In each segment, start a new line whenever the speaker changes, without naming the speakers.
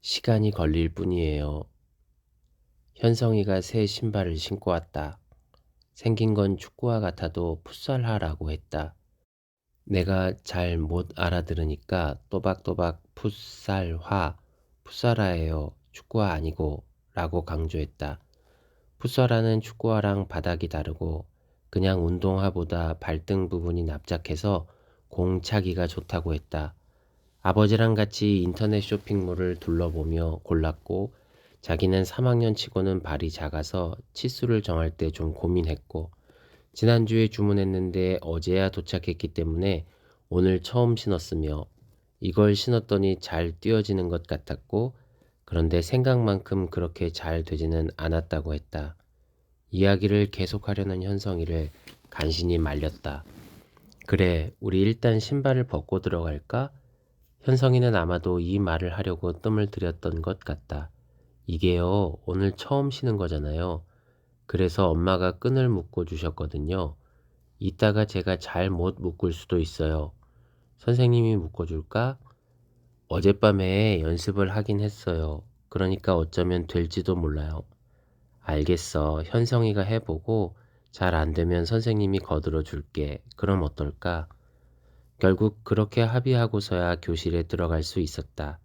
시간이 걸릴 뿐이에요. 현성이가 새 신발을 신고 왔다. 생긴 건 축구화 같아도 풋살화라고 했다. 내가 잘 못 알아들으니까 또박또박 풋살화, 풋살화예요. 축구화 아니고 라고 강조했다. 풋살화는 축구화랑 바닥이 다르고 그냥 운동화보다 발등 부분이 납작해서 공 차기가 좋다고 했다. 아버지랑 같이 인터넷 쇼핑몰을 둘러보며 골랐고 자기는 3학년 치고는 발이 작아서 치수를 정할 때 좀 고민했고 지난주에 주문했는데 어제야 도착했기 때문에 오늘 처음 신었으며 이걸 신었더니 잘 뛰어지는 것 같았고 그런데 생각만큼 그렇게 잘 되지는 않았다고 했다. 이야기를 계속하려는 현성이를 간신히 말렸다. 그래, 우리 일단 신발을 벗고 들어갈까? 현성이는 아마도 이 말을 하려고 뜸을 들였던 것 같다. 이게요, 오늘 처음 쉬는 거잖아요. 그래서 엄마가 끈을 묶어 주셨거든요. 이따가 제가 잘 못 묶을 수도 있어요. 선생님이 묶어줄까? 어젯밤에 연습을 하긴 했어요. 그러니까 어쩌면 될지도 몰라요. 알겠어. 현성이가 해보고 잘 안 되면 선생님이 거들어 줄게. 그럼 어떨까? 결국 그렇게 합의하고서야 교실에 들어갈 수 있었다.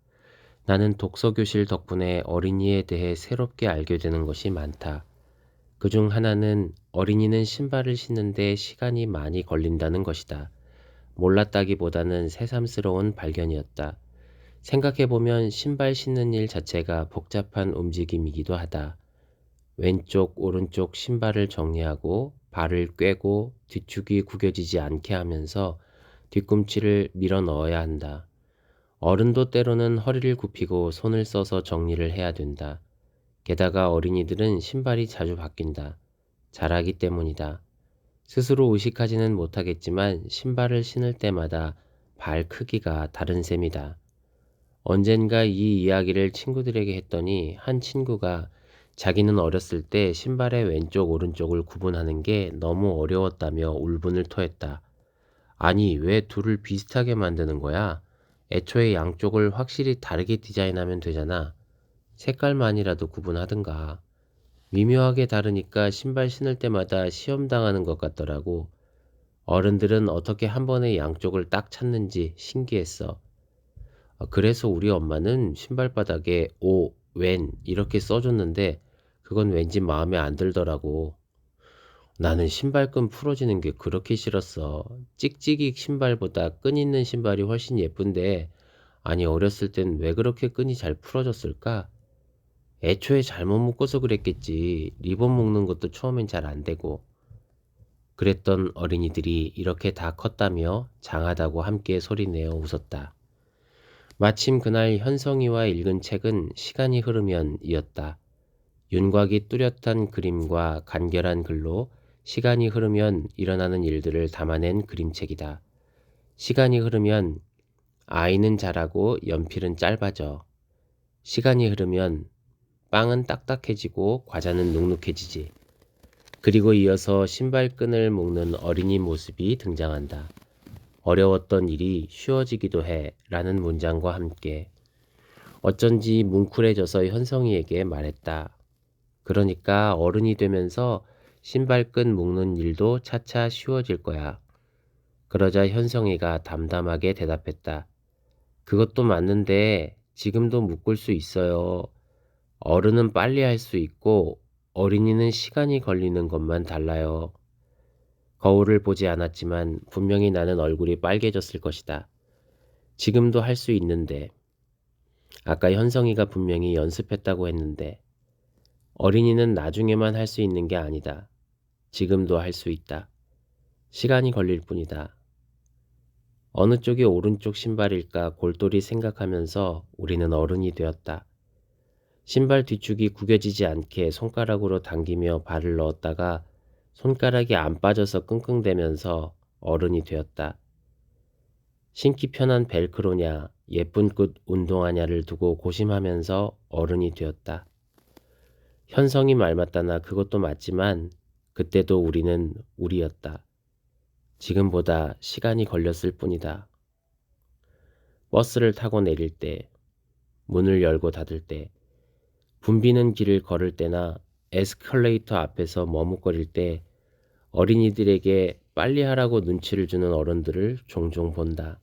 나는 독서교실 덕분에 어린이에 대해 새롭게 알게 되는 것이 많다. 그중 하나는 어린이는 신발을 신는데 시간이 많이 걸린다는 것이다. 몰랐다기보다는 새삼스러운 발견이었다. 생각해보면 신발 신는 일 자체가 복잡한 움직임이기도 하다. 왼쪽, 오른쪽 신발을 정리하고 발을 꿰고 뒤축이 구겨지지 않게 하면서 뒤꿈치를 밀어 넣어야 한다. 어른도 때로는 허리를 굽히고 손을 써서 정리를 해야 된다. 게다가 어린이들은 신발이 자주 바뀐다. 자라기 때문이다. 스스로 의식하지는 못하겠지만 신발을 신을 때마다 발 크기가 다른 셈이다. 언젠가 이 이야기를 친구들에게 했더니 한 친구가 자기는 어렸을 때 신발의 왼쪽 오른쪽을 구분하는 게 너무 어려웠다며 울분을 토했다. 아니, 왜 둘을 비슷하게 만드는 거야? 애초에 양쪽을 확실히 다르게 디자인하면 되잖아. 색깔만이라도 구분하든가. 미묘하게 다르니까 신발 신을 때마다 시험당하는 것 같더라고. 어른들은 어떻게 한 번에 양쪽을 딱 찾는지 신기했어. 그래서 우리 엄마는 신발바닥에 오, 왼 이렇게 써줬는데 그건 왠지 마음에 안 들더라고. 나는 신발끈 풀어지는 게 그렇게 싫었어. 찍찍이 신발보다 끈 있는 신발이 훨씬 예쁜데 아니 어렸을 땐 왜 그렇게 끈이 잘 풀어졌을까? 애초에 잘못 묶어서 그랬겠지. 리본 묶는 것도 처음엔 잘 안 되고. 그랬던 어린이들이 이렇게 다 컸다며 장하다고 함께 소리내어 웃었다. 마침 그날 현성이와 읽은 책은 시간이 흐르면 이었다. 윤곽이 뚜렷한 그림과 간결한 글로 시간이 흐르면 일어나는 일들을 담아낸 그림책이다. 시간이 흐르면 아이는 자라고 연필은 짧아져. 시간이 흐르면 빵은 딱딱해지고 과자는 눅눅해지지. 그리고 이어서 신발끈을 묶는 어린이 모습이 등장한다. 어려웠던 일이 쉬워지기도 해 라는 문장과 함께 어쩐지 뭉클해져서 현성이에게 말했다. 그러니까 어른이 되면서 신발끈 묶는 일도 차차 쉬워질 거야. 그러자 현성이가 담담하게 대답했다. 그것도 맞는데 지금도 묶을 수 있어요. 어른은 빨리 할 수 있고 어린이는 시간이 걸리는 것만 달라요. 거울을 보지 않았지만 분명히 나는 얼굴이 빨개졌을 것이다. 지금도 할 수 있는데 아까 현성이가 분명히 연습했다고 했는데 어린이는 나중에만 할 수 있는 게 아니다. 지금도 할 수 있다. 시간이 걸릴 뿐이다. 어느 쪽이 오른쪽 신발일까 골똘히 생각하면서 우리는 어른이 되었다. 신발 뒤축이 구겨지지 않게 손가락으로 당기며 발을 넣었다가 손가락이 안 빠져서 끙끙대면서 어른이 되었다. 신기 편한 벨크로냐 예쁜 꽃 운동화냐를 두고 고심하면서 어른이 되었다. 현성이 말 맞다나 그것도 맞지만 그때도 우리는 우리였다. 지금보다 시간이 걸렸을 뿐이다. 버스를 타고 내릴 때 문을 열고 닫을 때, 붐비는 길을 걸을 때나 에스컬레이터 앞에서 머뭇거릴 때 어린이들에게 빨리 하라고 눈치를 주는 어른들을 종종 본다.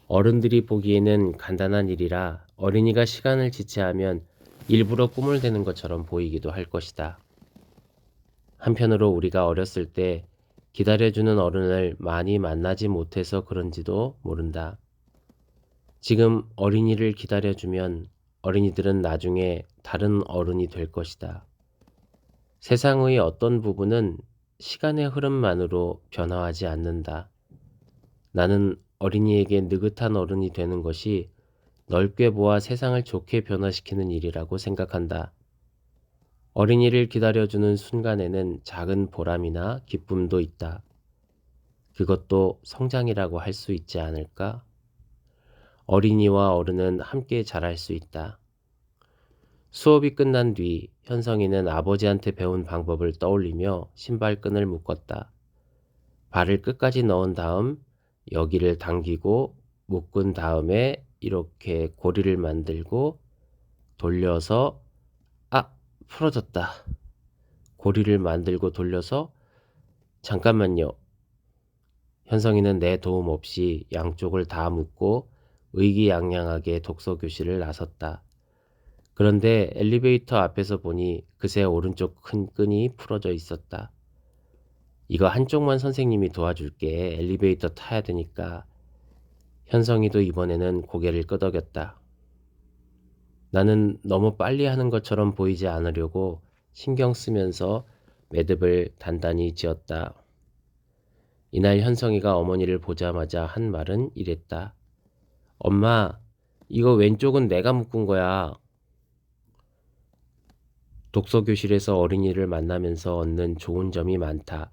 어른들이 보기에는 간단한 일이라 어린이가 시간을 지체하면 일부러 꿈을 대는 것처럼 보이기도 할 것이다. 한편으로 우리가 어렸을 때 기다려주는 어른을 많이 만나지 못해서 그런지도 모른다. 지금 어린이를 기다려주면 어린이들은 나중에 다른 어른이 될 것이다. 세상의 어떤 부분은 시간의 흐름만으로 변화하지 않는다. 나는 어린이에게 느긋한 어른이 되는 것이 넓게 보아 세상을 좋게 변화시키는 일이라고 생각한다. 어린이를 기다려주는 순간에는 작은 보람이나 기쁨도 있다. 그것도 성장이라고 할 수 있지 않을까? 어린이와 어른은 함께 자랄 수 있다. 수업이 끝난 뒤 현성이는 아버지한테 배운 방법을 떠올리며 신발끈을 묶었다. 발을 끝까지 넣은 다음 여기를 당기고 묶은 다음에 이렇게 고리를 만들고 돌려서 풀어졌다. 고리를 만들고 돌려서 잠깐만요. 현성이는 내 도움 없이 양쪽을 다 묶고 의기양양하게 독서교실을 나섰다. 그런데 엘리베이터 앞에서 보니 그새 오른쪽 큰 끈이 풀어져 있었다. 이거 한쪽만 선생님이 도와줄게. 엘리베이터 타야 되니까. 현성이도 이번에는 고개를 끄덕였다. 나는 너무 빨리 하는 것처럼 보이지 않으려고 신경 쓰면서 매듭을 단단히 지었다. 이날 현성이가 어머니를 보자마자 한 말은 이랬다. 엄마, 이거 왼쪽은 내가 묶은 거야. 독서교실에서 어린이를 만나면서 얻는 좋은 점이 많다.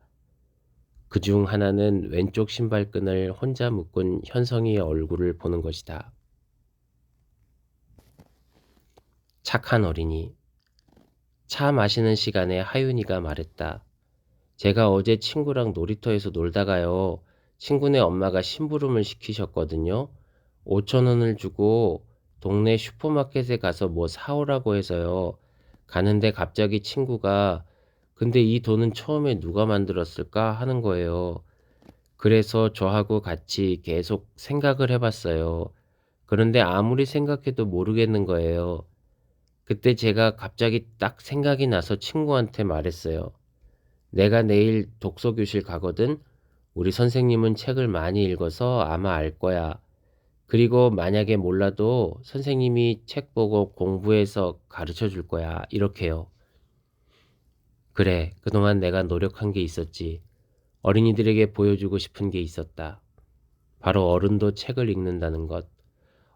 그중 하나는 왼쪽 신발끈을 혼자 묶은 현성이의 얼굴을 보는 것이다. 착한 어린이. 차 마시는 시간에 하윤이가 말했다. 제가 어제 친구랑 놀이터에서 놀다가요. 친구네 엄마가 심부름을 시키셨거든요. 5,000원을 주고 동네 슈퍼마켓에 가서 뭐 사오라고 해서요. 가는데 갑자기 친구가 근데 이 돈은 처음에 누가 만들었을까 하는 거예요. 그래서 저하고 같이 계속 생각을 해봤어요. 그런데 아무리 생각해도 모르겠는 거예요. 그때 제가 갑자기 딱 생각이 나서 친구한테 말했어요. 내가 내일 독서교실 가거든. 우리 선생님은 책을 많이 읽어서 아마 알 거야. 그리고 만약에 몰라도 선생님이 책 보고 공부해서 가르쳐 줄 거야. 이렇게요. 그래, 그동안 내가 노력한 게 있었지. 어린이들에게 보여주고 싶은 게 있었다. 바로 어른도 책을 읽는다는 것.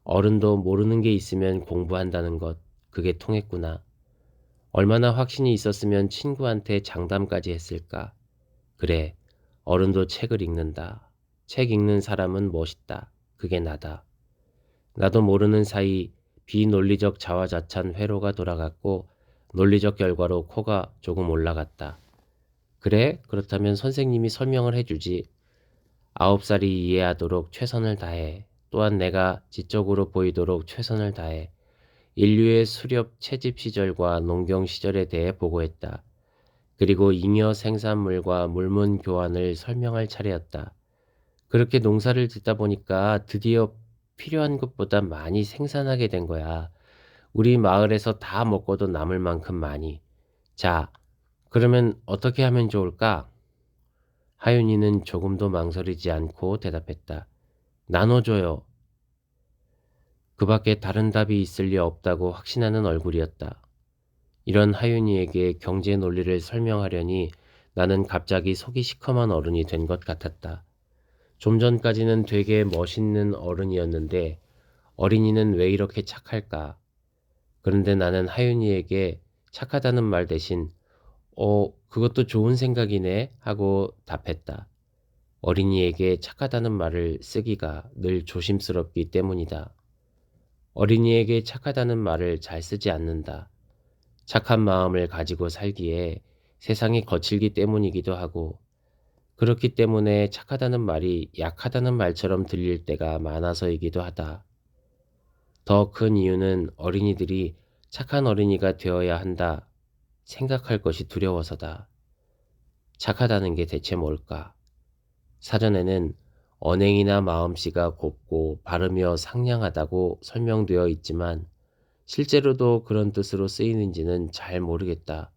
어른도 모르는 게 있으면 공부한다는 것. 그게 통했구나. 얼마나 확신이 있었으면 친구한테 장담까지 했을까. 그래, 어른도 책을 읽는다. 책 읽는 사람은 멋있다. 그게 나다. 나도 모르는 사이 비논리적 자화자찬 회로가 돌아갔고 논리적 결과로 코가 조금 올라갔다. 그래? 그렇다면 선생님이 설명을 해주지. 9살이 이해하도록 최선을 다해. 또한 내가 지적으로 보이도록 최선을 다해. 인류의 수렵 채집 시절과 농경 시절에 대해 보고했다. 그리고 잉여 생산물과 물문 교환을 설명할 차례였다. 그렇게 농사를 짓다 보니까 드디어 필요한 것보다 많이 생산하게 된 거야. 우리 마을에서 다 먹고도 남을 만큼 많이. 자, 그러면 어떻게 하면 좋을까? 하윤이는 조금도 망설이지 않고 대답했다. 나눠줘요. 그 밖에 다른 답이 있을 리 없다고 확신하는 얼굴이었다. 이런 하윤이에게 경제 논리를 설명하려니 나는 갑자기 속이 시커먼 어른이 된 것 같았다. 좀 전까지는 되게 멋있는 어른이었는데 어린이는 왜 이렇게 착할까? 그런데 나는 하윤이에게 착하다는 말 대신 그것도 좋은 생각이네 하고 답했다. 어린이에게 착하다는 말을 쓰기가 늘 조심스럽기 때문이다. 어린이에게 착하다는 말을 잘 쓰지 않는다. 착한 마음을 가지고 살기에 세상이 거칠기 때문이기도 하고 그렇기 때문에 착하다는 말이 약하다는 말처럼 들릴 때가 많아서이기도 하다. 더 큰 이유는 어린이들이 착한 어린이가 되어야 한다 생각할 것이 두려워서다. 착하다는 게 대체 뭘까? 사전에는 언행이나 마음씨가 곱고 바르며 상냥하다고 설명되어 있지만 실제로도 그런 뜻으로 쓰이는지는 잘 모르겠다.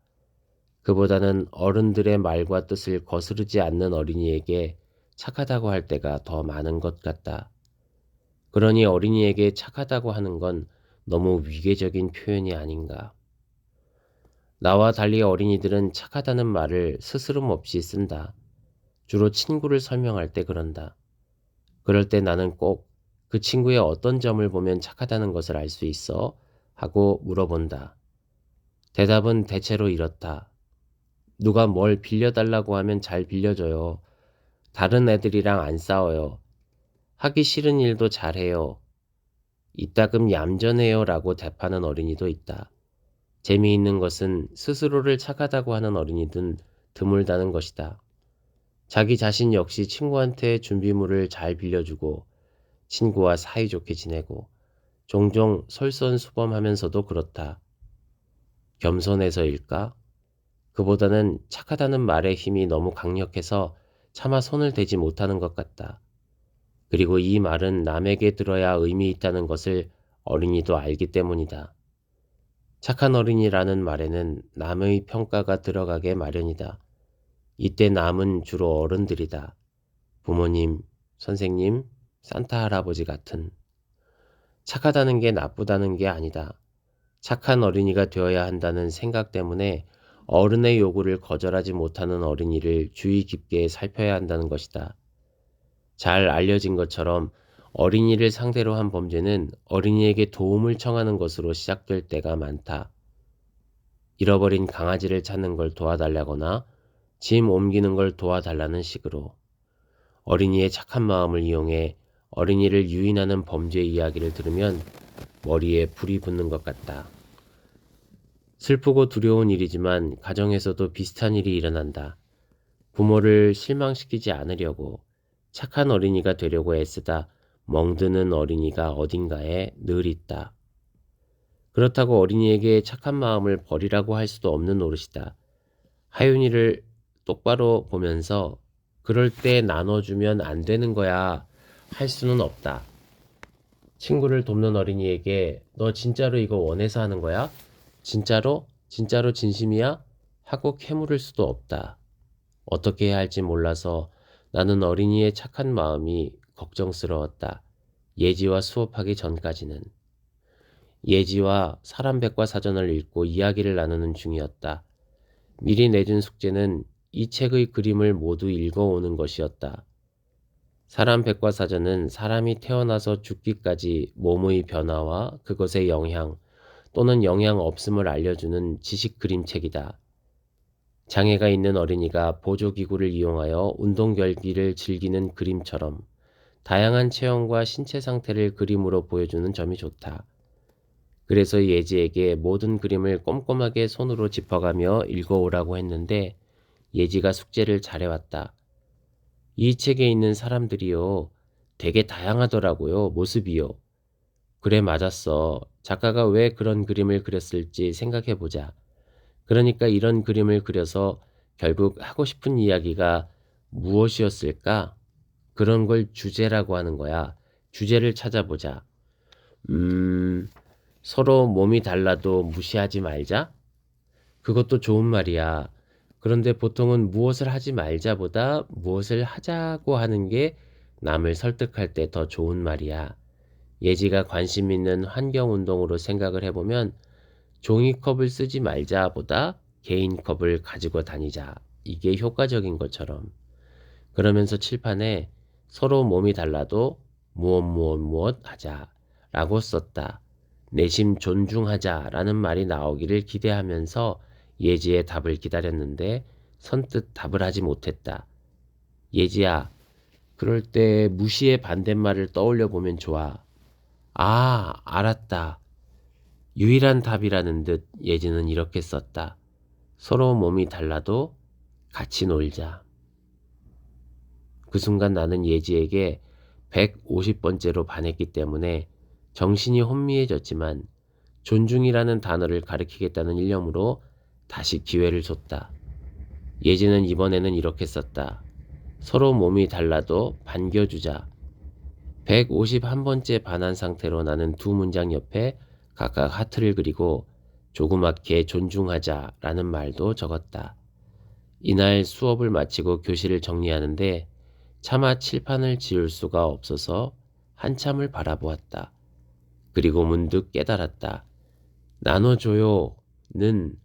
그보다는 어른들의 말과 뜻을 거스르지 않는 어린이에게 착하다고 할 때가 더 많은 것 같다. 그러니 어린이에게 착하다고 하는 건 너무 위계적인 표현이 아닌가. 나와 달리 어린이들은 착하다는 말을 스스럼 없이 쓴다. 주로 친구를 설명할 때 그런다. 그럴 때 나는 꼭 그 친구의 어떤 점을 보면 착하다는 것을 알 수 있어? 하고 물어본다. 대답은 대체로 이렇다. 누가 뭘 빌려달라고 하면 잘 빌려줘요. 다른 애들이랑 안 싸워요. 하기 싫은 일도 잘해요. 이따금 얌전해요 라고 대파는 어린이도 있다. 재미있는 것은 스스로를 착하다고 하는 어린이든 드물다는 것이다. 자기 자신 역시 친구한테 준비물을 잘 빌려주고 친구와 사이좋게 지내고 종종 솔선수범하면서도 그렇다. 겸손해서일까? 그보다는 착하다는 말의 힘이 너무 강력해서 차마 손을 대지 못하는 것 같다. 그리고 이 말은 남에게 들어야 의미 있다는 것을 어린이도 알기 때문이다. 착한 어린이라는 말에는 남의 평가가 들어가게 마련이다. 이때 남은 주로 어른들이다. 부모님, 선생님, 산타 할아버지 같은. 착하다는 게 나쁘다는 게 아니다. 착한 어린이가 되어야 한다는 생각 때문에 어른의 요구를 거절하지 못하는 어린이를 주의 깊게 살펴야 한다는 것이다. 잘 알려진 것처럼 어린이를 상대로 한 범죄는 어린이에게 도움을 청하는 것으로 시작될 때가 많다. 잃어버린 강아지를 찾는 걸 도와달라거나 짐 옮기는 걸 도와달라는 식으로 어린이의 착한 마음을 이용해 어린이를 유인하는 범죄 이야기를 들으면 머리에 불이 붙는 것 같다. 슬프고 두려운 일이지만 가정에서도 비슷한 일이 일어난다. 부모를 실망시키지 않으려고 착한 어린이가 되려고 애쓰다 멍드는 어린이가 어딘가에 늘 있다. 그렇다고 어린이에게 착한 마음을 버리라고 할 수도 없는 노릇이다. 하윤이를 똑바로 보면서 그럴 때 나눠주면 안 되는 거야 할 수는 없다. 친구를 돕는 어린이에게 너 진짜로 이거 원해서 하는 거야? 진짜로? 진짜로 진심이야? 하고 캐물을 수도 없다. 어떻게 해야 할지 몰라서 나는 어린이의 착한 마음이 걱정스러웠다. 예지와 수업하기 전까지는. 예지와 사람백과사전을 읽고 이야기를 나누는 중이었다. 미리 내준 숙제는 이 책의 그림을 모두 읽어오는 것이었다. 사람백과사전은 사람이 태어나서 죽기까지 몸의 변화와 그것의 영향 또는 영향 없음을 알려주는 지식 그림책이다. 장애가 있는 어린이가 보조기구를 이용하여 운동 경기를 즐기는 그림처럼 다양한 체형과 신체 상태를 그림으로 보여주는 점이 좋다. 그래서 예지에게 모든 그림을 꼼꼼하게 손으로 짚어가며 읽어오라고 했는데 예지가 숙제를 잘해왔다. 이 책에 있는 사람들이요. 되게 다양하더라고요. 모습이요. 그래 맞았어. 작가가 왜 그런 그림을 그렸을지 생각해보자. 그러니까 이런 그림을 그려서 결국 하고 싶은 이야기가 무엇이었을까? 그런 걸 주제라고 하는 거야. 주제를 찾아보자. 서로 몸이 달라도 무시하지 말자? 그것도 좋은 말이야. 그런데 보통은 무엇을 하지 말자보다 무엇을 하자고 하는 게 남을 설득할 때 더 좋은 말이야. 예지가 관심 있는 환경운동으로 생각을 해보면 종이컵을 쓰지 말자보다 개인 컵을 가지고 다니자. 이게 효과적인 것처럼. 그러면서 칠판에 서로 몸이 달라도 무엇 하자 라고 썼다. 내심 존중하자 라는 말이 나오기를 기대하면서 예지의 답을 기다렸는데 선뜻 답을 하지 못했다. 예지야, 그럴 때 무시의 반대말을 떠올려 보면 좋아. 아, 알았다. 유일한 답이라는 듯 예지는 이렇게 썼다. 서로 몸이 달라도 같이 놀자. 그 순간 나는 예지에게 150번째로 반했기 때문에 정신이 혼미해졌지만 존중이라는 단어를 가리키겠다는 일념으로 다시 기회를 줬다. 예지는 이번에는 이렇게 썼다. 서로 몸이 달라도 반겨주자. 151번째 반한 상태로 나는 두 문장 옆에 각각 하트를 그리고 조그맣게 존중하자라는 말도 적었다. 이날 수업을 마치고 교실을 정리하는데 차마 칠판을 지울 수가 없어서 한참을 바라보았다. 그리고 문득 깨달았다. 나눠줘요는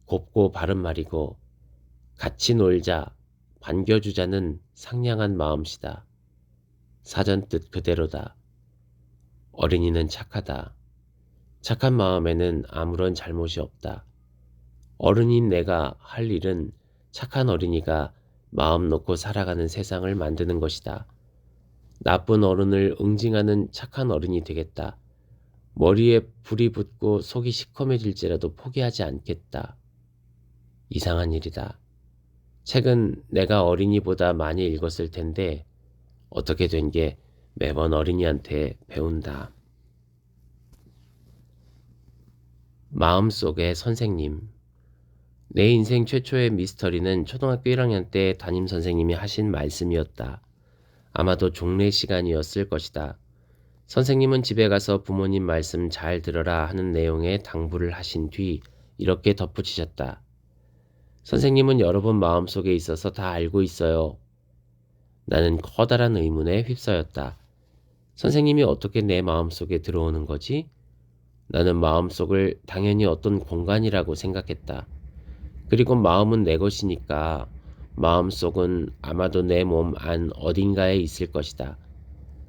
곱고 바른 말이고 같이 놀자, 반겨주자는 상냥한 마음씨다. 사전 뜻 그대로다. 어린이는 착하다. 착한 마음에는 아무런 잘못이 없다. 어른인 내가 할 일은 착한 어린이가 마음 놓고 살아가는 세상을 만드는 것이다. 나쁜 어른을 응징하는 착한 어른이 되겠다. 머리에 불이 붙고 속이 시커매질지라도 포기하지 않겠다. 이상한 일이다. 책은 내가 어린이보다 많이 읽었을 텐데 어떻게 된 게 매번 어린이한테 배운다. 마음속의 선생님. 내 인생 최초의 미스터리는 초등학교 1학년 때 담임 선생님이 하신 말씀이었다. 아마도 종례 시간이었을 것이다. 선생님은 집에 가서 부모님 말씀 잘 들어라 하는 내용의 당부를 하신 뒤 이렇게 덧붙이셨다. 선생님은 여러분 마음속에 있어서 다 알고 있어요. 나는 커다란 의문에 휩싸였다. 선생님이 어떻게 내 마음속에 들어오는 거지? 나는 마음속을 당연히 어떤 공간이라고 생각했다. 그리고 마음은 내 것이니까 마음속은 아마도 내 몸 안 어딘가에 있을 것이다.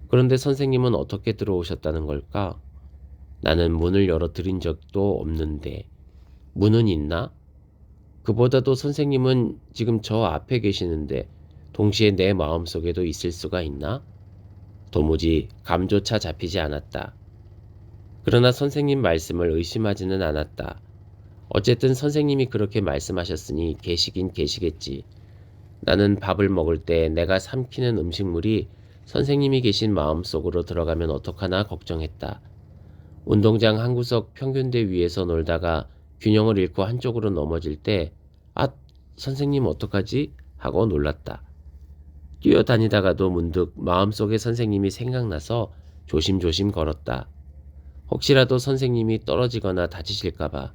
그런데 선생님은 어떻게 들어오셨다는 걸까? 나는 문을 열어드린 적도 없는데 문은 있나? 그보다도 선생님은 지금 저 앞에 계시는데 동시에 내 마음속에도 있을 수가 있나? 도무지 감조차 잡히지 않았다. 그러나 선생님 말씀을 의심하지는 않았다. 어쨌든 선생님이 그렇게 말씀하셨으니 계시긴 계시겠지. 나는 밥을 먹을 때 내가 삼키는 음식물이 선생님이 계신 마음속으로 들어가면 어떡하나 걱정했다. 운동장 한 구석 평균대 위에서 놀다가 균형을 잃고 한쪽으로 넘어질 때 아, 선생님 어떡하지? 하고 놀랐다. 뛰어다니다가도 문득 마음속에 선생님이 생각나서 조심조심 걸었다. 혹시라도 선생님이 떨어지거나 다치실까봐.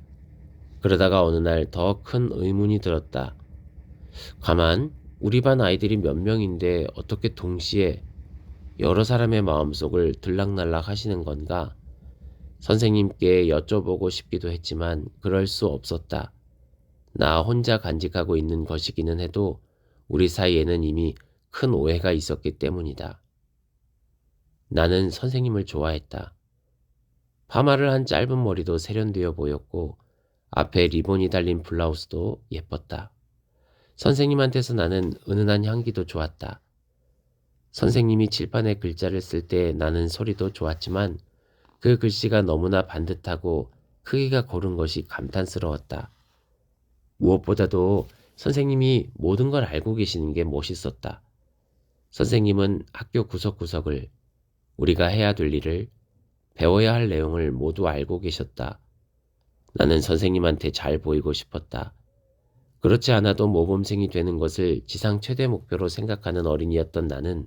그러다가 어느 날 더 큰 의문이 들었다. 가만, 우리 반 아이들이 몇 명인데 어떻게 동시에 여러 사람의 마음속을 들락날락 하시는 건가? 선생님께 여쭤보고 싶기도 했지만 그럴 수 없었다. 나 혼자 간직하고 있는 것이기는 해도 우리 사이에는 이미 큰 오해가 있었기 때문이다. 나는 선생님을 좋아했다. 파마를 한 짧은 머리도 세련되어 보였고 앞에 리본이 달린 블라우스도 예뻤다. 선생님한테서 나는 은은한 향기도 좋았다. 선생님이 칠판에 글자를 쓸 때 나는 소리도 좋았지만 그 글씨가 너무나 반듯하고 크기가 고른 것이 감탄스러웠다. 무엇보다도 선생님이 모든 걸 알고 계시는 게 멋있었다. 선생님은 학교 구석구석을, 우리가 해야 될 일을, 배워야 할 내용을 모두 알고 계셨다. 나는 선생님한테 잘 보이고 싶었다. 그렇지 않아도 모범생이 되는 것을 지상 최대 목표로 생각하는 어린이였던 나는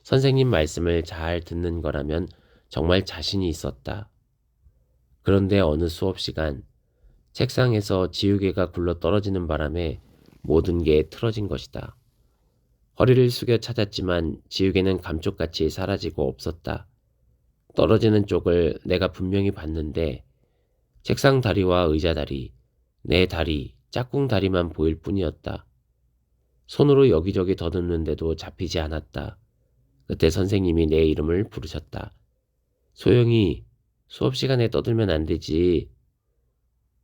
선생님 말씀을 잘 듣는 거라면 정말 자신이 있었다. 그런데 어느 수업 시간 책상에서 지우개가 굴러 떨어지는 바람에 모든 게 틀어진 것이다. 허리를 숙여 찾았지만 지우개는 감쪽같이 사라지고 없었다. 떨어지는 쪽을 내가 분명히 봤는데 책상 다리와 의자 다리, 내 다리, 짝꿍 다리만 보일 뿐이었다. 손으로 여기저기 더듬는데도 잡히지 않았다. 그때 선생님이 내 이름을 부르셨다. 소영이, 수업 시간에 떠들면 안 되지.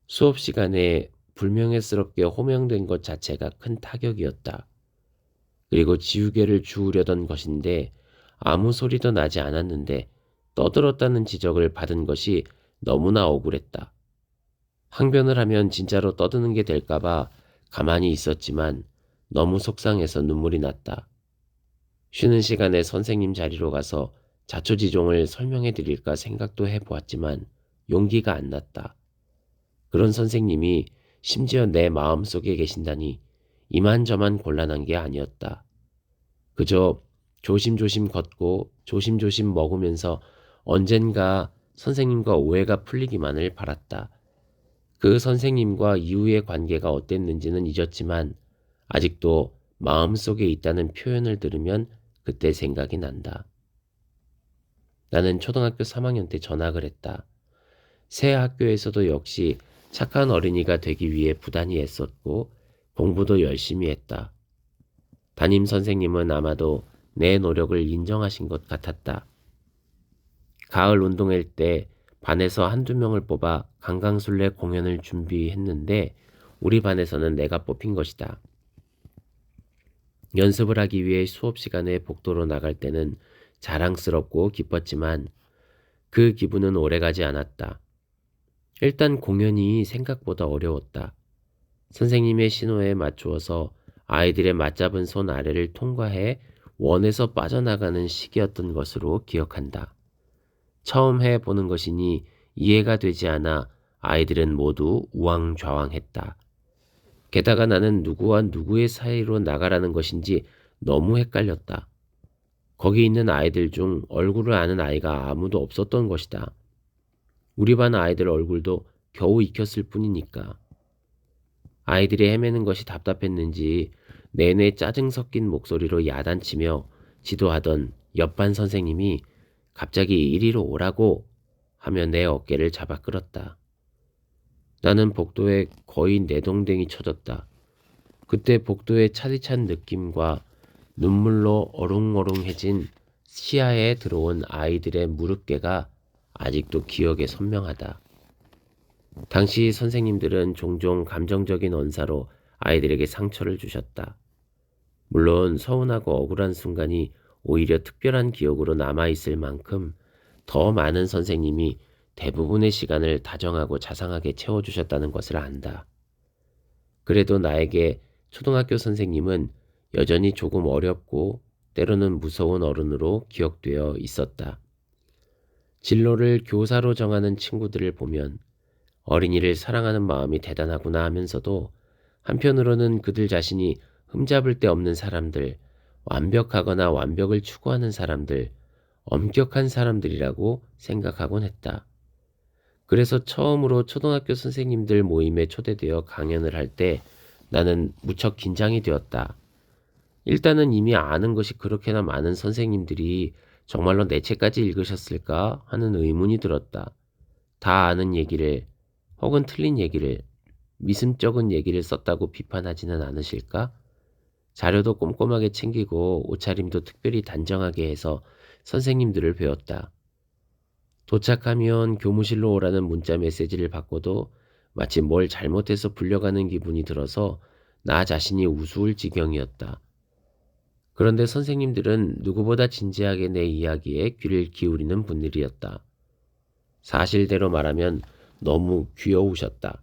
수업 시간에 불명예스럽게 호명된 것 자체가 큰 타격이었다. 그리고 지우개를 주우려던 것인데 아무 소리도 나지 않았는데 떠들었다는 지적을 받은 것이 너무나 억울했다. 항변을 하면 진짜로 떠드는 게 될까봐 가만히 있었지만 너무 속상해서 눈물이 났다. 쉬는 시간에 선생님 자리로 가서 자초지종을 설명해 드릴까 생각도 해보았지만 용기가 안 났다. 그런 선생님이 심지어 내 마음속에 계신다니 이만저만 곤란한 게 아니었다. 그저 조심조심 걷고 조심조심 먹으면서 언젠가 선생님과 오해가 풀리기만을 바랐다. 그 선생님과 이후의 관계가 어땠는지는 잊었지만 아직도 마음속에 있다는 표현을 들으면 그때 생각이 난다. 나는 초등학교 3학년 때 전학을 했다. 새 학교에서도 역시 착한 어린이가 되기 위해 부단히 애썼고 공부도 열심히 했다. 담임 선생님은 아마도 내 노력을 인정하신 것 같았다. 가을 운동회 때 반에서 한두 명을 뽑아 강강술래 공연을 준비했는데 우리 반에서는 내가 뽑힌 것이다. 연습을 하기 위해 수업 시간에 복도로 나갈 때는 자랑스럽고 기뻤지만 그 기분은 오래가지 않았다. 일단 공연이 생각보다 어려웠다. 선생님의 신호에 맞추어서 아이들의 맞잡은 손 아래를 통과해 원에서 빠져나가는 시기였던 것으로 기억한다. 처음 해보는 것이니 이해가 되지 않아 아이들은 모두 우왕좌왕했다. 게다가 나는 누구와 누구의 사이로 나가라는 것인지 너무 헷갈렸다. 거기 있는 아이들 중 얼굴을 아는 아이가 아무도 없었던 것이다. 우리 반 아이들 얼굴도 겨우 익혔을 뿐이니까. 아이들이 헤매는 것이 답답했는지 내내 짜증 섞인 목소리로 야단치며 지도하던 옆반 선생님이 갑자기 이리로 오라고 하며 내 어깨를 잡아 끌었다. 나는 복도에 거의 내동댕이 쳐졌다. 그때 복도의 차디찬 느낌과 눈물로 어롱어롱해진 시야에 들어온 아이들의 무릎깨가 아직도 기억에 선명하다. 당시 선생님들은 종종 감정적인 언사로 아이들에게 상처를 주셨다. 물론 서운하고 억울한 순간이 오히려 특별한 기억으로 남아있을 만큼 더 많은 선생님이 대부분의 시간을 다정하고 자상하게 채워주셨다는 것을 안다. 그래도 나에게 초등학교 선생님은 여전히 조금 어렵고 때로는 무서운 어른으로 기억되어 있었다. 진로를 교사로 정하는 친구들을 보면 어린이를 사랑하는 마음이 대단하구나 하면서도 한편으로는 그들 자신이 흠잡을 데 없는 사람들, 완벽하거나 완벽을 추구하는 사람들, 엄격한 사람들이라고 생각하곤 했다. 그래서 처음으로 초등학교 선생님들 모임에 초대되어 강연을 할 때 나는 무척 긴장이 되었다. 일단은 이미 아는 것이 그렇게나 많은 선생님들이 정말로 내 책까지 읽으셨을까 하는 의문이 들었다. 다 아는 얘기를 혹은 틀린 얘기를 미심쩍은 얘기를 썼다고 비판하지는 않으실까? 자료도 꼼꼼하게 챙기고 옷차림도 특별히 단정하게 해서 선생님들을 배웠다. 도착하면 교무실로 오라는 문자 메시지를 받고도 마치 뭘 잘못해서 불려가는 기분이 들어서 나 자신이 우스울 지경이었다. 그런데 선생님들은 누구보다 진지하게 내 이야기에 귀를 기울이는 분들이었다. 사실대로 말하면 너무 귀여우셨다.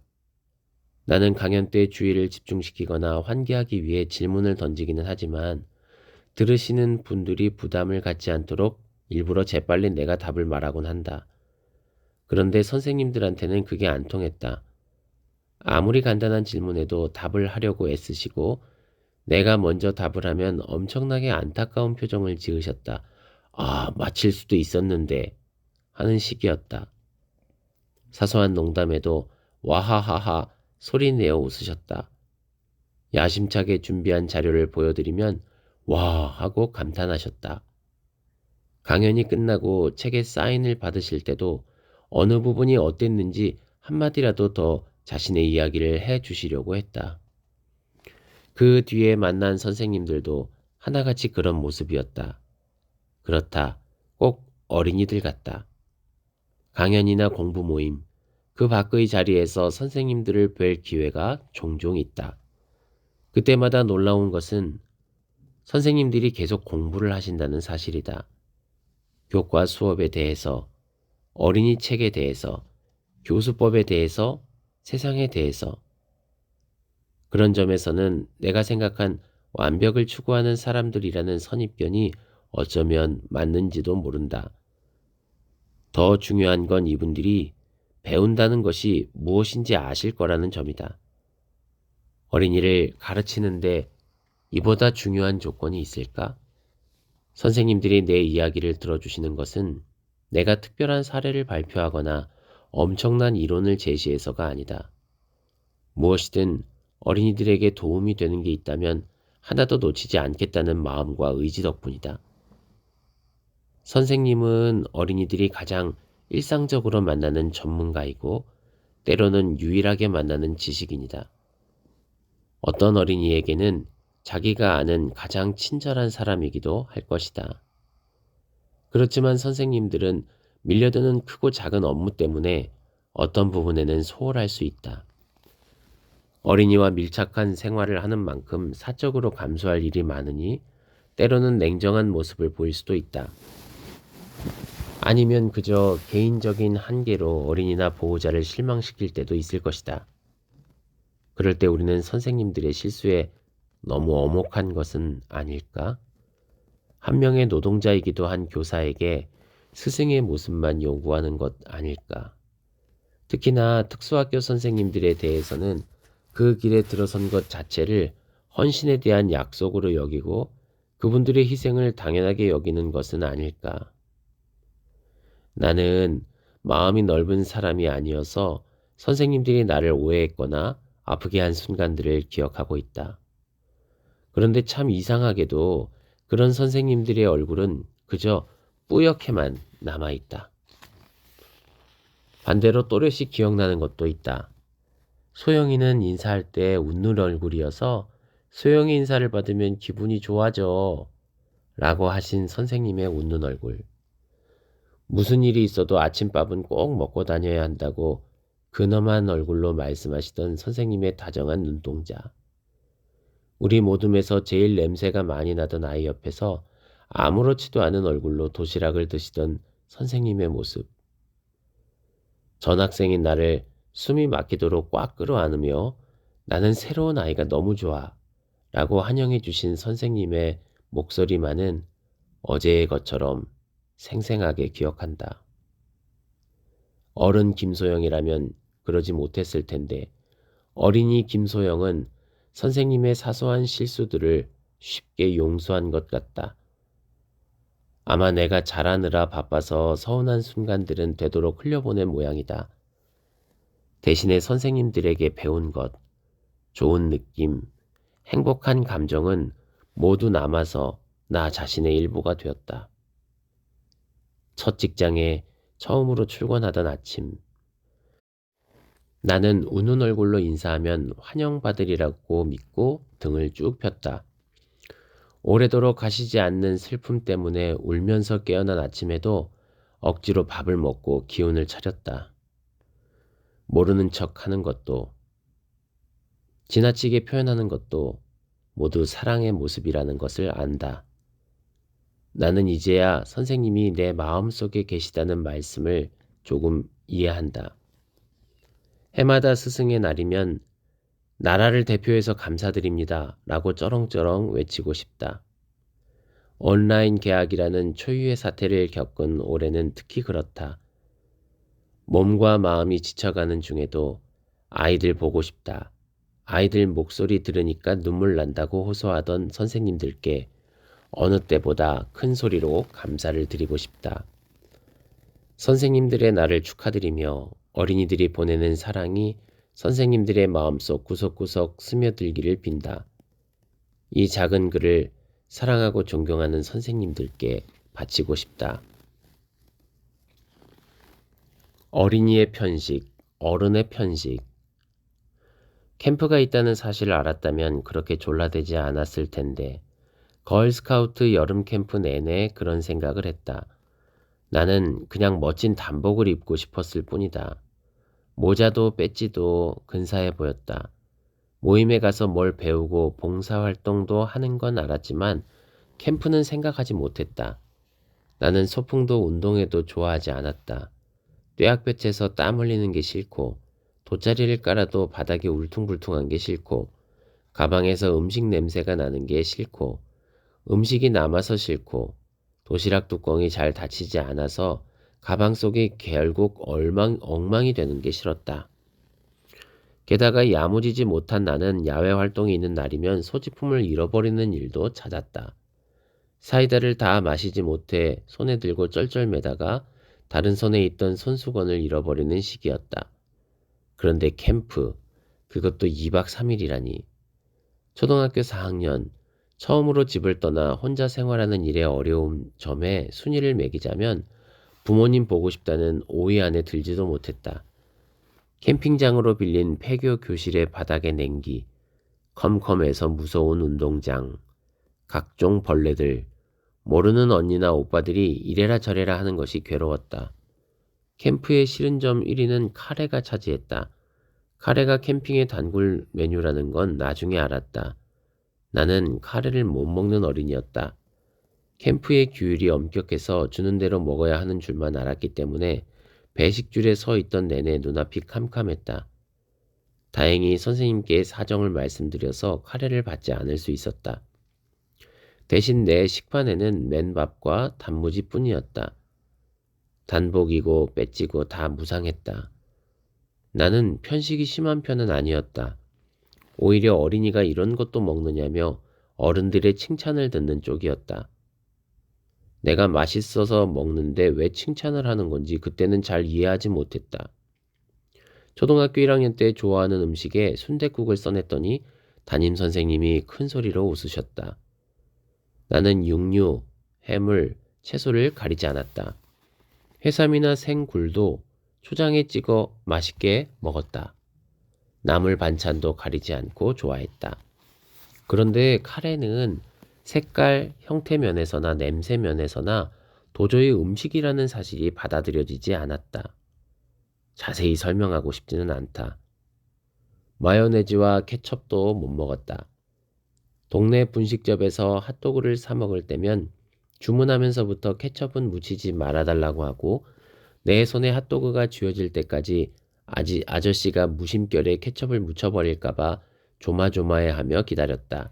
나는 강연 때 주의를 집중시키거나 환기하기 위해 질문을 던지기는 하지만 들으시는 분들이 부담을 갖지 않도록 일부러 재빨리 내가 답을 말하곤 한다. 그런데 선생님들한테는 그게 안 통했다. 아무리 간단한 질문에도 답을 하려고 애쓰시고 내가 먼저 답을 하면 엄청나게 안타까운 표정을 지으셨다. 아, 맞힐 수도 있었는데 하는 식이었다. 사소한 농담에도 와하하하 소리내어 웃으셨다. 야심차게 준비한 자료를 보여드리면 와 하고 감탄하셨다. 강연이 끝나고 책에 사인을 받으실 때도 어느 부분이 어땠는지 한마디라도 더 자신의 이야기를 해 주시려고 했다. 그 뒤에 만난 선생님들도 하나같이 그런 모습이었다. 그렇다. 꼭 어린이들 같다. 강연이나 공부 모임, 그 밖의 자리에서 선생님들을 뵐 기회가 종종 있다. 그때마다 놀라운 것은 선생님들이 계속 공부를 하신다는 사실이다. 교과 수업에 대해서, 어린이 책에 대해서, 교수법에 대해서, 세상에 대해서. 그런 점에서는 내가 생각한 완벽을 추구하는 사람들이라는 선입견이 어쩌면 맞는지도 모른다. 더 중요한 건 이분들이 배운다는 것이 무엇인지 아실 거라는 점이다. 어린이를 가르치는데 이보다 중요한 조건이 있을까? 선생님들이 내 이야기를 들어주시는 것은 내가 특별한 사례를 발표하거나 엄청난 이론을 제시해서가 아니다. 무엇이든 어린이들에게 도움이 되는 게 있다면 하나도 놓치지 않겠다는 마음과 의지 덕분이다. 선생님은 어린이들이 가장 일상적으로 만나는 전문가이고 때로는 유일하게 만나는 지식인이다. 어떤 어린이에게는 자기가 아는 가장 친절한 사람이기도 할 것이다. 그렇지만 선생님들은 밀려드는 크고 작은 업무 때문에 어떤 부분에는 소홀할 수 있다. 어린이와 밀착한 생활을 하는 만큼 사적으로 감수할 일이 많으니 때로는 냉정한 모습을 보일 수도 있다. 아니면 그저 개인적인 한계로 어린이나 보호자를 실망시킬 때도 있을 것이다. 그럴 때 우리는 선생님들의 실수에 너무 엄혹한 것은 아닐까? 한 명의 노동자이기도 한 교사에게 스승의 모습만 요구하는 것 아닐까? 특히나 특수학교 선생님들에 대해서는 그 길에 들어선 것 자체를 헌신에 대한 약속으로 여기고 그분들의 희생을 당연하게 여기는 것은 아닐까? 나는 마음이 넓은 사람이 아니어서 선생님들이 나를 오해했거나 아프게 한 순간들을 기억하고 있다. 그런데 참 이상하게도 그런 선생님들의 얼굴은 그저 뿌옇게만 남아있다. 반대로 또렷이 기억나는 것도 있다. 소영이는 인사할 때 웃는 얼굴이어서 소영이 인사를 받으면 기분이 좋아져 라고 하신 선생님의 웃는 얼굴. 무슨 일이 있어도 아침밥은 꼭 먹고 다녀야 한다고 근엄한 얼굴로 말씀하시던 선생님의 다정한 눈동자. 우리 모둠에서 제일 냄새가 많이 나던 아이 옆에서 아무렇지도 않은 얼굴로 도시락을 드시던 선생님의 모습. 전학생인 나를 숨이 막히도록 꽉 끌어안으며 나는 새로운 아이가 너무 좋아 라고 환영해 주신 선생님의 목소리만은 어제의 것처럼 생생하게 기억한다. 어른 김소영이라면 그러지 못했을 텐데 어린이 김소영은 선생님의 사소한 실수들을 쉽게 용서한 것 같다. 아마 내가 잘하느라 바빠서 서운한 순간들은 되도록 흘려보낸 모양이다. 대신에 선생님들에게 배운 것, 좋은 느낌, 행복한 감정은 모두 남아서 나 자신의 일부가 되었다. 첫 직장에 처음으로 출근하던 아침. 나는 웃는 얼굴로 인사하면 환영받으리라고 믿고 등을 쭉 폈다. 오래도록 가시지 않는 슬픔 때문에 울면서 깨어난 아침에도 억지로 밥을 먹고 기운을 차렸다. 모르는 척 하는 것도, 지나치게 표현하는 것도 모두 사랑의 모습이라는 것을 안다. 나는 이제야 선생님이 내 마음속에 계시다는 말씀을 조금 이해한다. 해마다 스승의 날이면 나라를 대표해서 감사드립니다 라고 쩌렁쩌렁 외치고 싶다. 온라인 개학이라는 초유의 사태를 겪은 올해는 특히 그렇다. 몸과 마음이 지쳐가는 중에도 아이들 보고 싶다. 아이들 목소리 들으니까 눈물 난다고 호소하던 선생님들께 어느 때보다 큰 소리로 감사를 드리고 싶다. 선생님들의 날을 축하드리며 어린이들이 보내는 사랑이 선생님들의 마음속 구석구석 스며들기를 빈다. 이 작은 글을 사랑하고 존경하는 선생님들께 바치고 싶다. 어린이의 편식, 어른의 편식. 캠프가 있다는 사실을 알았다면 그렇게 졸라대지 않았을 텐데 걸스카우트 여름 캠프 내내 그런 생각을 했다. 나는 그냥 멋진 단복을 입고 싶었을 뿐이다. 모자도 배지도 근사해 보였다. 모임에 가서 뭘 배우고 봉사활동도 하는 건 알았지만 캠프는 생각하지 못했다. 나는 소풍도 운동회도 좋아하지 않았다. 뙤약볕에서 땀 흘리는 게 싫고 돗자리를 깔아도 바닥이 울퉁불퉁한 게 싫고 가방에서 음식 냄새가 나는 게 싫고 음식이 남아서 싫고 도시락 뚜껑이 잘 닫히지 않아서 가방 속이 결국 엉망이 되는 게 싫었다. 게다가 야무지지 못한 나는 야외 활동이 있는 날이면 소지품을 잃어버리는 일도 잦았다. 사이다를 다 마시지 못해 손에 들고 쩔쩔매다가 다른 손에 있던 손수건을 잃어버리는 시기였다. 그런데 캠프, 그것도 2박 3일이라니. 초등학교 4학년, 처음으로 집을 떠나 혼자 생활하는 일의 어려움 점에 순위를 매기자면 부모님 보고 싶다는 오해 안에 들지도 못했다. 캠핑장으로 빌린 폐교 교실의 바닥에 냉기, 컴컴해서 무서운 운동장, 각종 벌레들, 모르는 언니나 오빠들이 이래라 저래라 하는 것이 괴로웠다. 캠프의 싫은 점 1위는 카레가 차지했다. 카레가 캠핑의 단골 메뉴라는 건 나중에 알았다. 나는 카레를 못 먹는 어린이였다. 캠프의 규율이 엄격해서 주는 대로 먹어야 하는 줄만 알았기 때문에 배식줄에 서 있던 내내 눈앞이 캄캄했다. 다행히 선생님께 사정을 말씀드려서 카레를 받지 않을 수 있었다. 대신 내 식판에는 맨밥과 단무지뿐이었다. 단복이고 빼찌고 다 무상했다. 나는 편식이 심한 편은 아니었다. 오히려 어린이가 이런 것도 먹느냐며 어른들의 칭찬을 듣는 쪽이었다. 내가 맛있어서 먹는데 왜 칭찬을 하는 건지 그때는 잘 이해하지 못했다. 초등학교 1학년 때 좋아하는 음식에 순댓국을 써냈더니 담임 선생님이 큰 소리로 웃으셨다. 나는 육류, 해물, 채소를 가리지 않았다. 해삼이나 생굴도 초장에 찍어 맛있게 먹었다. 나물 반찬도 가리지 않고 좋아했다. 그런데 카레는 색깔, 형태 면에서나 냄새 면에서나 도저히 음식이라는 사실이 받아들여지지 않았다. 자세히 설명하고 싶지는 않다. 마요네즈와 케첩도 못 먹었다. 동네 분식점에서 핫도그를 사 먹을 때면 주문하면서부터 케첩은 묻히지 말아달라고 하고 내 손에 핫도그가 쥐어질 때까지 아저씨가 무심결에 케첩을 묻혀버릴까봐 조마조마해하며 기다렸다.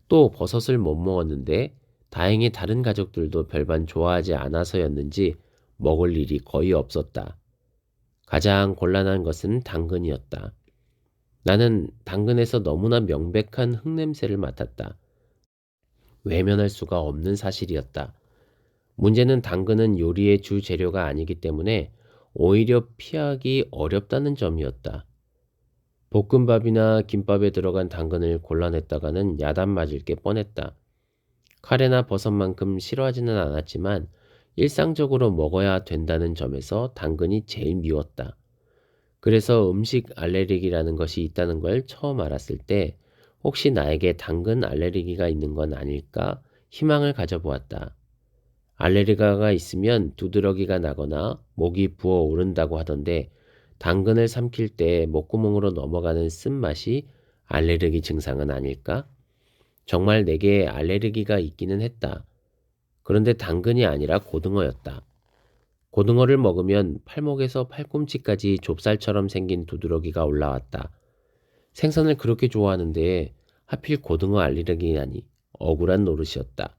또 버섯을 못 먹었는데 다행히 다른 가족들도 별반 좋아하지 않아서였는지 먹을 일이 거의 없었다. 가장 곤란한 것은 당근이었다. 나는 당근에서 너무나 명백한 흙냄새를 맡았다. 외면할 수가 없는 사실이었다. 문제는 당근은 요리의 주 재료가 아니기 때문에 오히려 피하기 어렵다는 점이었다. 볶음밥이나 김밥에 들어간 당근을 골라냈다가는 야단 맞을 게 뻔했다. 카레나 버섯만큼 싫어하지는 않았지만 일상적으로 먹어야 된다는 점에서 당근이 제일 미웠다. 그래서 음식 알레르기라는 것이 있다는 걸 처음 알았을 때 혹시 나에게 당근 알레르기가 있는 건 아닐까 희망을 가져보았다. 알레르기가 있으면 두드러기가 나거나 목이 부어오른다고 하던데 당근을 삼킬 때 목구멍으로 넘어가는 쓴맛이 알레르기 증상은 아닐까? 정말 내게 알레르기가 있기는 했다. 그런데 당근이 아니라 고등어였다. 고등어를 먹으면 팔목에서 팔꿈치까지 좁쌀처럼 생긴 두드러기가 올라왔다. 생선을 그렇게 좋아하는데 하필 고등어 알레르기라니 억울한 노릇이었다.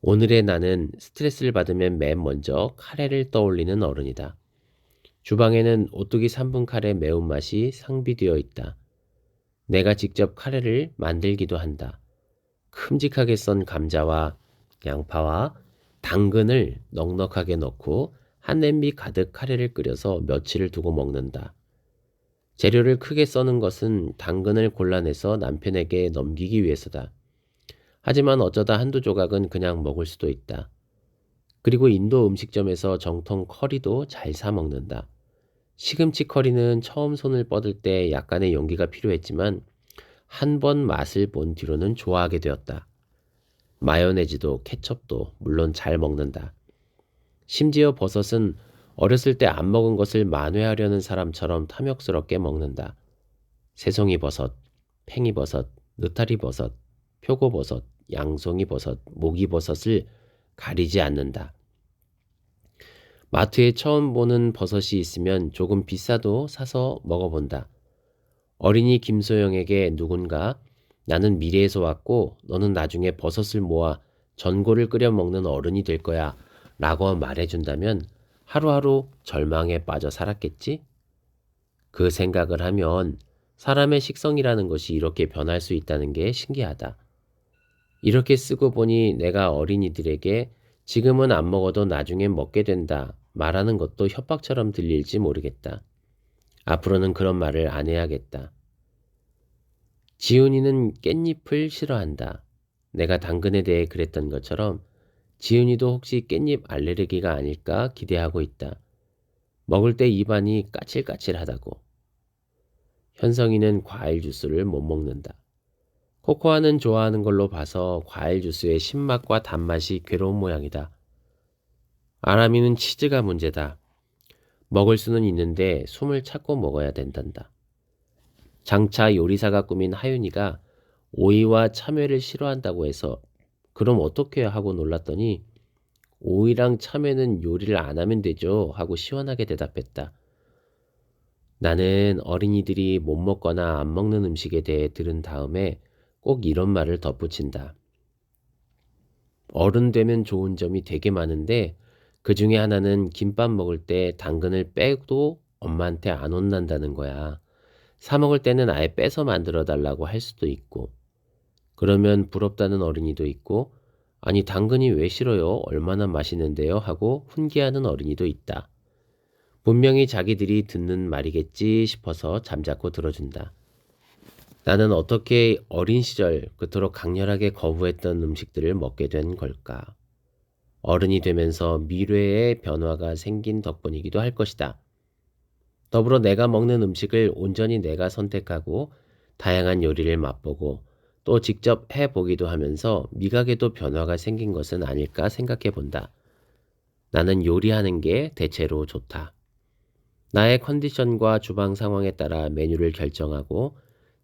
오늘의 나는 스트레스를 받으면 맨 먼저 카레를 떠올리는 어른이다. 주방에는 오뚜기 3분 카레 매운맛이 상비되어 있다. 내가 직접 카레를 만들기도 한다. 큼직하게 썬 감자와 양파와 당근을 넉넉하게 넣고 한 냄비 가득 카레를 끓여서 며칠을 두고 먹는다. 재료를 크게 써는 것은 당근을 골라내서 남편에게 넘기기 위해서다. 하지만 어쩌다 한두 조각은 그냥 먹을 수도 있다. 그리고 인도 음식점에서 정통 커리도 잘 사 먹는다. 시금치 커리는 처음 손을 뻗을 때 약간의 용기가 필요했지만 한 번 맛을 본 뒤로는 좋아하게 되었다. 마요네즈도 케첩도 물론 잘 먹는다. 심지어 버섯은 어렸을 때 안 먹은 것을 만회하려는 사람처럼 탐욕스럽게 먹는다. 새송이버섯, 팽이버섯, 느타리버섯, 표고버섯, 양송이버섯, 목이버섯을 가리지 않는다. 마트에 처음 보는 버섯이 있으면 조금 비싸도 사서 먹어본다. 어린이 김소영에게 누군가 나는 미래에서 왔고 너는 나중에 버섯을 모아 전골을 끓여 먹는 어른이 될 거야 라고 말해준다면 하루하루 절망에 빠져 살았겠지? 그 생각을 하면 사람의 식성이라는 것이 이렇게 변할 수 있다는 게 신기하다. 이렇게 쓰고 보니 내가 어린이들에게 지금은 안 먹어도 나중엔 먹게 된다 말하는 것도 협박처럼 들릴지 모르겠다. 앞으로는 그런 말을 안 해야겠다. 지훈이는 깻잎을 싫어한다. 내가 당근에 대해 그랬던 것처럼 지훈이도 혹시 깻잎 알레르기가 아닐까 기대하고 있다. 먹을 때 입안이 까칠까칠하다고. 현성이는 과일 주스를 못 먹는다. 코코아는 좋아하는 걸로 봐서 과일 주스의 신맛과 단맛이 괴로운 모양이다. 아람이는 치즈가 문제다. 먹을 수는 있는데 숨을 참고 먹어야 된단다. 장차 요리사가 꾸민 하윤이가 오이와 참외를 싫어한다고 해서 그럼 어떻게 하고 놀랐더니 오이랑 참외는 요리를 안 하면 되죠 하고 시원하게 대답했다. 나는 어린이들이 못 먹거나 안 먹는 음식에 대해 들은 다음에 꼭 이런 말을 덧붙인다. 어른 되면 좋은 점이 되게 많은데 그 중에 하나는 김밥 먹을 때 당근을 빼도 엄마한테 안 혼난다는 거야. 사 먹을 때는 아예 빼서 만들어 달라고 할 수도 있고. 그러면 부럽다는 어린이도 있고 아니 당근이 왜 싫어요? 얼마나 맛있는데요? 하고 훈계하는 어린이도 있다. 분명히 자기들이 듣는 말이겠지 싶어서 잠자코 들어준다. 나는 어떻게 어린 시절 그토록 강렬하게 거부했던 음식들을 먹게 된 걸까? 어른이 되면서 미래의 변화가 생긴 덕분이기도 할 것이다. 더불어 내가 먹는 음식을 온전히 내가 선택하고 다양한 요리를 맛보고 또 직접 해보기도 하면서 미각에도 변화가 생긴 것은 아닐까 생각해 본다. 나는 요리하는 게 대체로 좋다. 나의 컨디션과 주방 상황에 따라 메뉴를 결정하고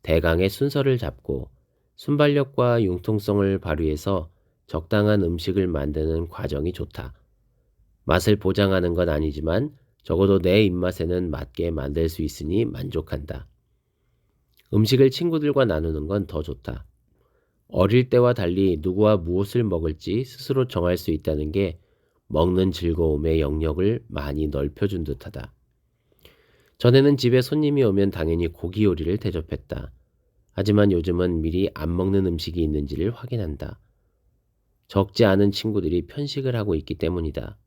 대강의 순서를 잡고 순발력과 융통성을 발휘해서 적당한 음식을 만드는 과정이 좋다. 맛을 보장하는 건 아니지만 적어도 내 입맛에는 맞게 만들 수 있으니 만족한다. 음식을 친구들과 나누는 건 더 좋다. 어릴 때와 달리 누구와 무엇을 먹을지 스스로 정할 수 있다는 게 먹는 즐거움의 영역을 많이 넓혀준 듯하다. 전에는 집에 손님이 오면 당연히 고기 요리를 대접했다. 하지만 요즘은 미리 안 먹는 음식이 있는지를 확인한다. 적지 않은 친구들이 편식을 하고 있기 때문이다.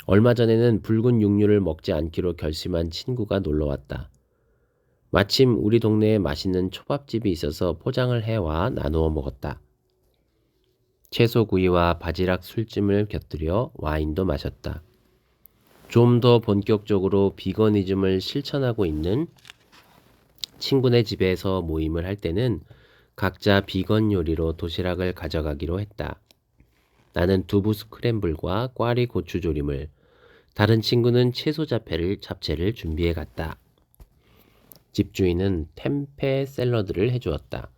얼마 전에는 붉은 육류를 먹지 않기로 결심한 친구가 놀러왔다. 마침 우리 동네에 맛있는 초밥집이 있어서 포장을 해와 나누어 먹었다. 채소구이와 바지락 술찜을 곁들여 와인도 마셨다. 좀 더 본격적으로 비거니즘을 실천하고 있는 친구네 집에서 모임을 할 때는 각자 비건 요리로 도시락을 가져가기로 했다. 나는 두부 스크램블과 꽈리 고추조림을, 다른 친구는 채소 잡채를 준비해 갔다. 집주인은 템페 샐러드를 해주었다.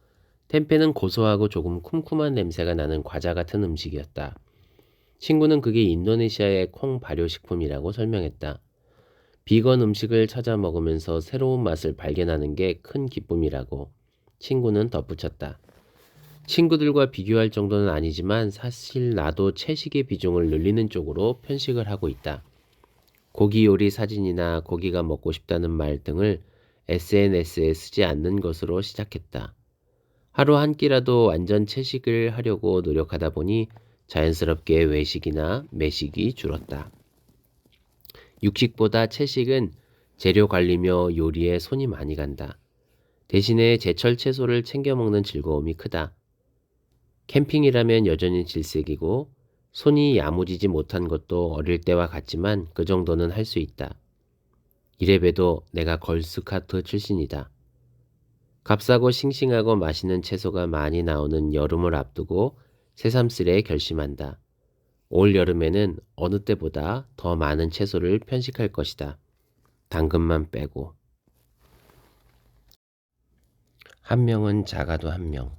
템페는 고소하고 조금 쿰쿰한 냄새가 나는 과자 같은 음식이었다. 친구는 그게 인도네시아의 콩 발효식품이라고 설명했다. 비건 음식을 찾아 먹으면서 새로운 맛을 발견하는 게 큰 기쁨이라고 친구는 덧붙였다. 친구들과 비교할 정도는 아니지만 사실 나도 채식의 비중을 늘리는 쪽으로 편식을 하고 있다. 고기 요리 사진이나 고기가 먹고 싶다는 말 등을 SNS에 쓰지 않는 것으로 시작했다. 하루 한 끼라도 완전 채식을 하려고 노력하다 보니 자연스럽게 외식이나 매식이 줄었다. 육식보다 채식은 재료 관리며 요리에 손이 많이 간다. 대신에 제철 채소를 챙겨 먹는 즐거움이 크다. 캠핑이라면 여전히 질색이고 손이 야무지지 못한 것도 어릴 때와 같지만 그 정도는 할 수 있다. 이래봬도 내가 걸스카우트 출신이다. 값싸고 싱싱하고 맛있는 채소가 많이 나오는 여름을 앞두고 새삼스레 결심한다. 올 여름에는 어느 때보다 더 많은 채소를 편식할 것이다. 당근만 빼고. 한 명은 작아도 한 명.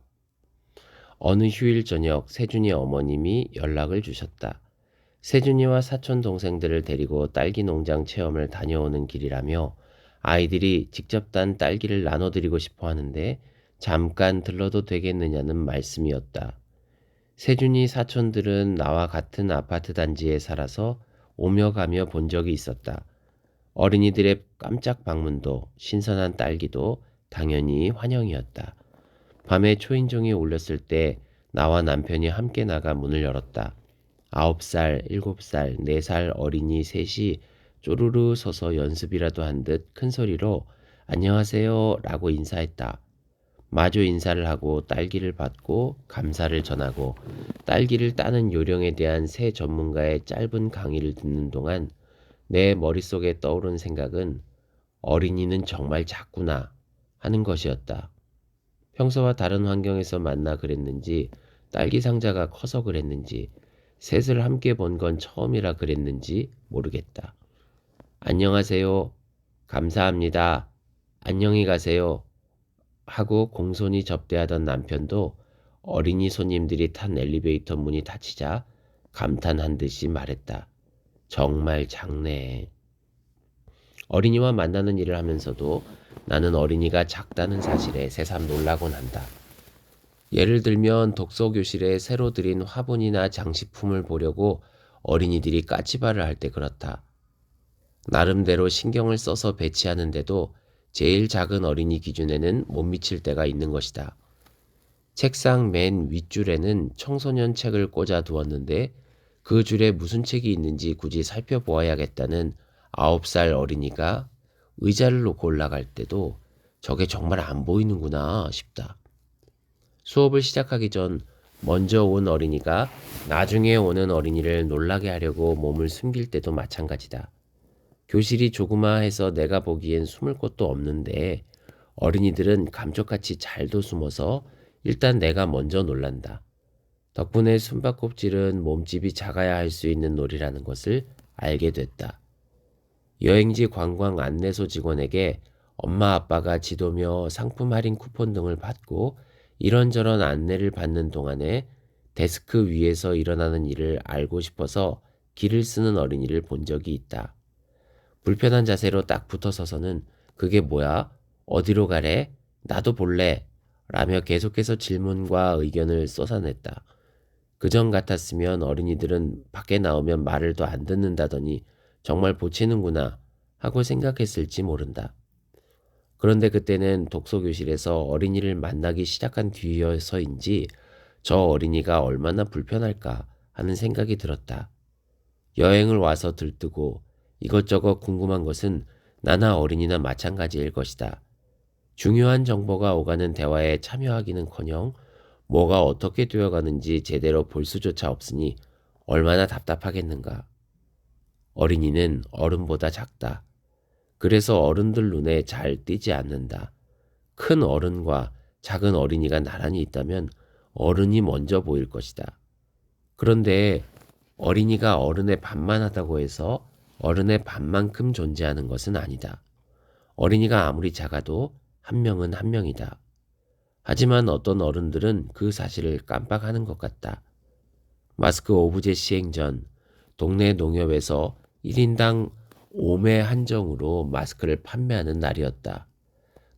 어느 휴일 저녁 세준이 어머님이 연락을 주셨다. 세준이와 사촌 동생들을 데리고 딸기 농장 체험을 다녀오는 길이라며 아이들이 직접 딴 딸기를 나눠드리고 싶어 하는데 잠깐 들러도 되겠느냐는 말씀이었다. 세준이 사촌들은 나와 같은 아파트 단지에 살아서 오며 가며 본 적이 있었다. 어린이들의 깜짝 방문도 신선한 딸기도 당연히 환영이었다. 밤에 초인종이 울렸을 때 나와 남편이 함께 나가 문을 열었다. 9살, 7살, 4살 어린이 셋이 쪼르르 서서 연습이라도 한 듯 큰 소리로 안녕하세요 라고 인사했다. 마주 인사를 하고 딸기를 받고 감사를 전하고 딸기를 따는 요령에 대한 새 전문가의 짧은 강의를 듣는 동안 내 머릿속에 떠오른 생각은 어린이는 정말 작구나 하는 것이었다. 평소와 다른 환경에서 만나 그랬는지 딸기 상자가 커서 그랬는지 셋을 함께 본 건 처음이라 그랬는지 모르겠다. 안녕하세요. 감사합니다. 안녕히 가세요. 하고 공손히 접대하던 남편도 어린이 손님들이 탄 엘리베이터 문이 닫히자 감탄한 듯이 말했다. 정말 작네. 어린이와 만나는 일을 하면서도 나는 어린이가 작다는 사실에 새삼 놀라곤 한다. 예를 들면 독서교실에 새로 들인 화분이나 장식품을 보려고 어린이들이 까치발을 할 때 그렇다. 나름대로 신경을 써서 배치하는데도 제일 작은 어린이 기준에는 못 미칠 때가 있는 것이다. 책상 맨 윗줄에는 청소년 책을 꽂아 두었는데 그 줄에 무슨 책이 있는지 굳이 살펴보아야겠다는 9살 어린이가 의자를 놓고 올라갈 때도 저게 정말 안 보이는구나 싶다. 수업을 시작하기 전 먼저 온 어린이가 나중에 오는 어린이를 놀라게 하려고 몸을 숨길 때도 마찬가지다. 교실이 조그마해서 내가 보기엔 숨을 곳도 없는데 어린이들은 감쪽같이 잘도 숨어서 일단 내가 먼저 놀란다. 덕분에 숨바꼭질은 몸집이 작아야 할 수 있는 놀이라는 것을 알게 됐다. 여행지 관광 안내소 직원에게 엄마 아빠가 지도며 상품 할인 쿠폰 등을 받고 이런저런 안내를 받는 동안에 데스크 위에서 일어나는 일을 알고 싶어서 길을 쓰는 어린이를 본 적이 있다. 불편한 자세로 딱 붙어 서서는 그게 뭐야? 어디로 가래? 나도 볼래? 라며 계속해서 질문과 의견을 쏟아냈다. 그전 같았으면 어린이들은 밖에 나오면 말을 더 안 듣는다더니 정말 보채는구나 하고 생각했을지 모른다. 그런데 그때는 독서교실에서 어린이를 만나기 시작한 뒤여서인지 저 어린이가 얼마나 불편할까 하는 생각이 들었다. 여행을 와서 들뜨고 이것저것 궁금한 것은 나나 어린이나 마찬가지일 것이다. 중요한 정보가 오가는 대화에 참여하기는커녕 뭐가 어떻게 되어가는지 제대로 볼 수조차 없으니 얼마나 답답하겠는가. 어린이는 어른보다 작다. 그래서 어른들 눈에 잘 띄지 않는다. 큰 어른과 작은 어린이가 나란히 있다면 어른이 먼저 보일 것이다. 그런데 어린이가 어른의 반만 하다고 해서 어른의 반만큼 존재하는 것은 아니다. 어린이가 아무리 작아도 한 명은 한 명이다. 하지만 어떤 어른들은 그 사실을 깜빡하는 것 같다. 마스크 오브제 시행 전 동네 농협에서 1인당 5매 한정으로 마스크를 판매하는 날이었다.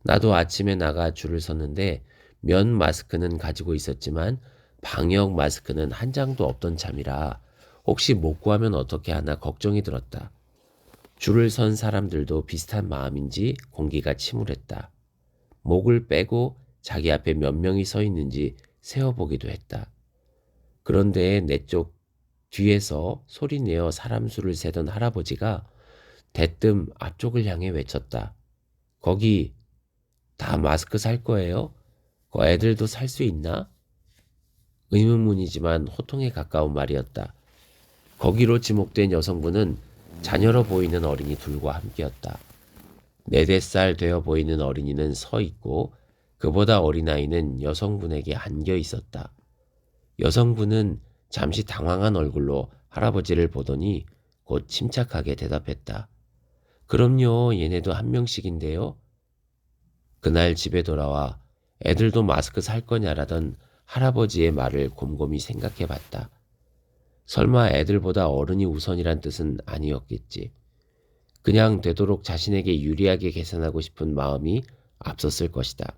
나도 아침에 나가 줄을 섰는데 면 마스크는 가지고 있었지만 방역 마스크는 한 장도 없던 참이라 혹시 못 구하면 어떻게 하나 걱정이 들었다. 줄을 선 사람들도 비슷한 마음인지 공기가 침울했다. 목을 빼고 자기 앞에 몇 명이 서 있는지 세어보기도 했다. 그런데 내 쪽 뒤에서 소리내어 사람 수를 세던 할아버지가 대뜸 앞쪽을 향해 외쳤다. 거기 다 마스크 살 거예요? 그 애들도 살 수 있나? 의문문이지만 호통에 가까운 말이었다. 거기로 지목된 여성분은 자녀로 보이는 어린이 둘과 함께였다. 4~5살 되어 보이는 어린이는 서 있고 그보다 어린 아이는 여성분에게 안겨 있었다. 여성분은 잠시 당황한 얼굴로 할아버지를 보더니 곧 침착하게 대답했다. 그럼요, 얘네도 한 명씩인데요. 그날 집에 돌아와 애들도 마스크 살 거냐라던 할아버지의 말을 곰곰이 생각해 봤다. 설마 애들보다 어른이 우선이란 뜻은 아니었겠지. 그냥 되도록 자신에게 유리하게 계산하고 싶은 마음이 앞섰을 것이다.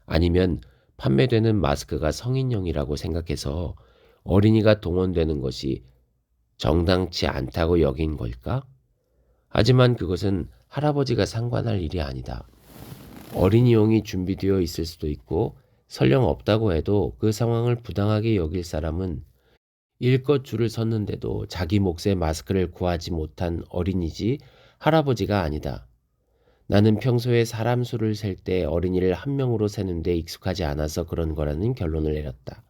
아니면 판매되는 마스크가 성인용이라고 생각해서 어린이가 동원되는 것이 정당치 않다고 여긴 걸까? 하지만 그것은 할아버지가 상관할 일이 아니다. 어린이용이 준비되어 있을 수도 있고 설령 없다고 해도 그 상황을 부당하게 여길 사람은 일껏 줄을 섰는데도 자기 몫의 마스크를 구하지 못한 어린이지 할아버지가 아니다. 나는 평소에 사람 수를 셀 때 어린이를 한 명으로 세는데 익숙하지 않아서 그런 거라는 결론을 내렸다.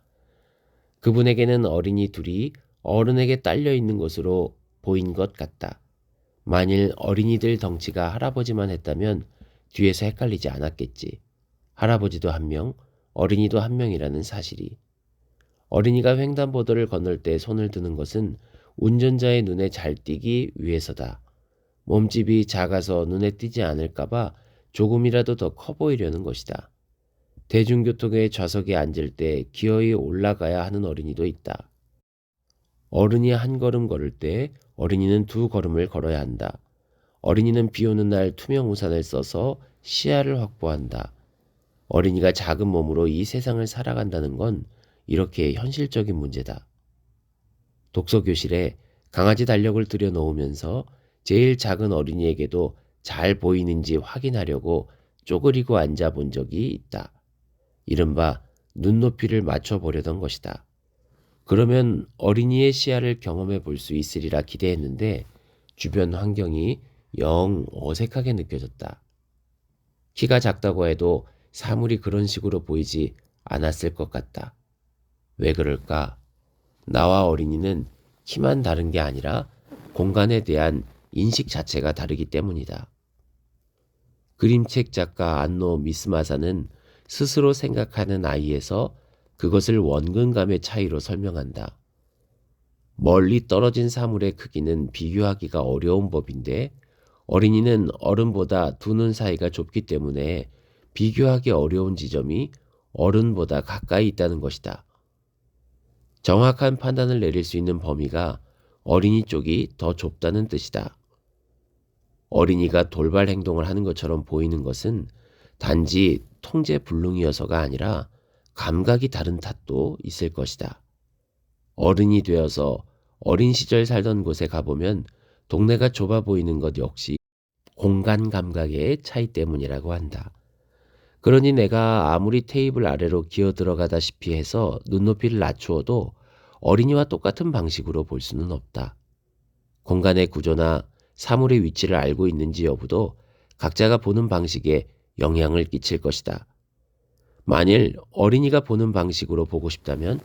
그분에게는 어린이 둘이 어른에게 딸려 있는 것으로 보인 것 같다. 만일 어린이들 덩치가 할아버지만 했다면 뒤에서 헷갈리지 않았겠지. 할아버지도 한 명, 어린이도 한 명이라는 사실이. 어린이가 횡단보도를 건널 때 손을 드는 것은 운전자의 눈에 잘 띄기 위해서다. 몸집이 작아서 눈에 띄지 않을까봐 조금이라도 더 커 보이려는 것이다. 대중교통의 좌석에 앉을 때 기어이 올라가야 하는 어린이도 있다. 어른이 한 걸음 걸을 때 어린이는 두 걸음을 걸어야 한다. 어린이는 비 오는 날 투명 우산을 써서 시야를 확보한다. 어린이가 작은 몸으로 이 세상을 살아간다는 건 이렇게 현실적인 문제다. 독서교실에 강아지 달력을 들여놓으면서 제일 작은 어린이에게도 잘 보이는지 확인하려고 쪼그리고 앉아 본 적이 있다. 이른바 눈높이를 맞춰보려던 것이다. 그러면 어린이의 시야를 경험해 볼 수 있으리라 기대했는데 주변 환경이 영 어색하게 느껴졌다. 키가 작다고 해도 사물이 그런 식으로 보이지 않았을 것 같다. 왜 그럴까? 나와 어린이는 키만 다른 게 아니라 공간에 대한 인식 자체가 다르기 때문이다. 그림책 작가 안노 미스마사는 스스로 생각하는 아이에서 그것을 원근감의 차이로 설명한다. 멀리 떨어진 사물의 크기는 비교하기가 어려운 법인데 어린이는 어른보다 두 눈 사이가 좁기 때문에 비교하기 어려운 지점이 어른보다 가까이 있다는 것이다. 정확한 판단을 내릴 수 있는 범위가 어린이 쪽이 더 좁다는 뜻이다. 어린이가 돌발 행동을 하는 것처럼 보이는 것은 단지 통제 불능이어서가 아니라 감각이 다른 탓도 있을 것이다. 어른이 되어서 어린 시절 살던 곳에 가보면 동네가 좁아 보이는 것 역시 공간 감각의 차이 때문이라고 한다. 그러니 내가 아무리 테이블 아래로 기어 들어가다시피 해서 눈높이를 낮추어도 어린이와 똑같은 방식으로 볼 수는 없다. 공간의 구조나 사물의 위치를 알고 있는지 여부도 각자가 보는 방식에 영향을 끼칠 것이다. 만일 어린이가 보는 방식으로 보고 싶다면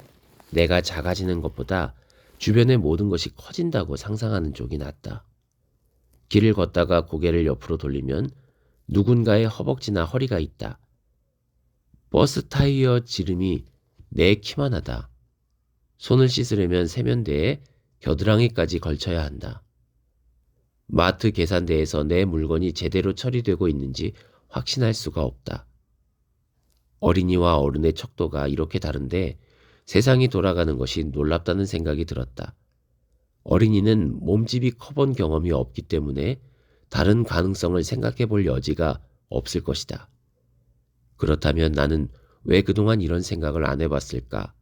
내가 작아지는 것보다 주변의 모든 것이 커진다고 상상하는 쪽이 낫다. 길을 걷다가 고개를 옆으로 돌리면 누군가의 허벅지나 허리가 있다. 버스 타이어 지름이 내 키만 하다. 손을 씻으려면 세면대에 겨드랑이까지 걸쳐야 한다. 마트 계산대에서 내 물건이 제대로 처리되고 있는지 확신할 수가 없다. 어린이와 어른의 척도가 이렇게 다른데 세상이 돌아가는 것이 놀랍다는 생각이 들었다. 어린이는 몸집이 커본 경험이 없기 때문에 다른 가능성을 생각해 볼 여지가 없을 것이다. 그렇다면 나는 왜 그동안 이런 생각을 안 해봤을까?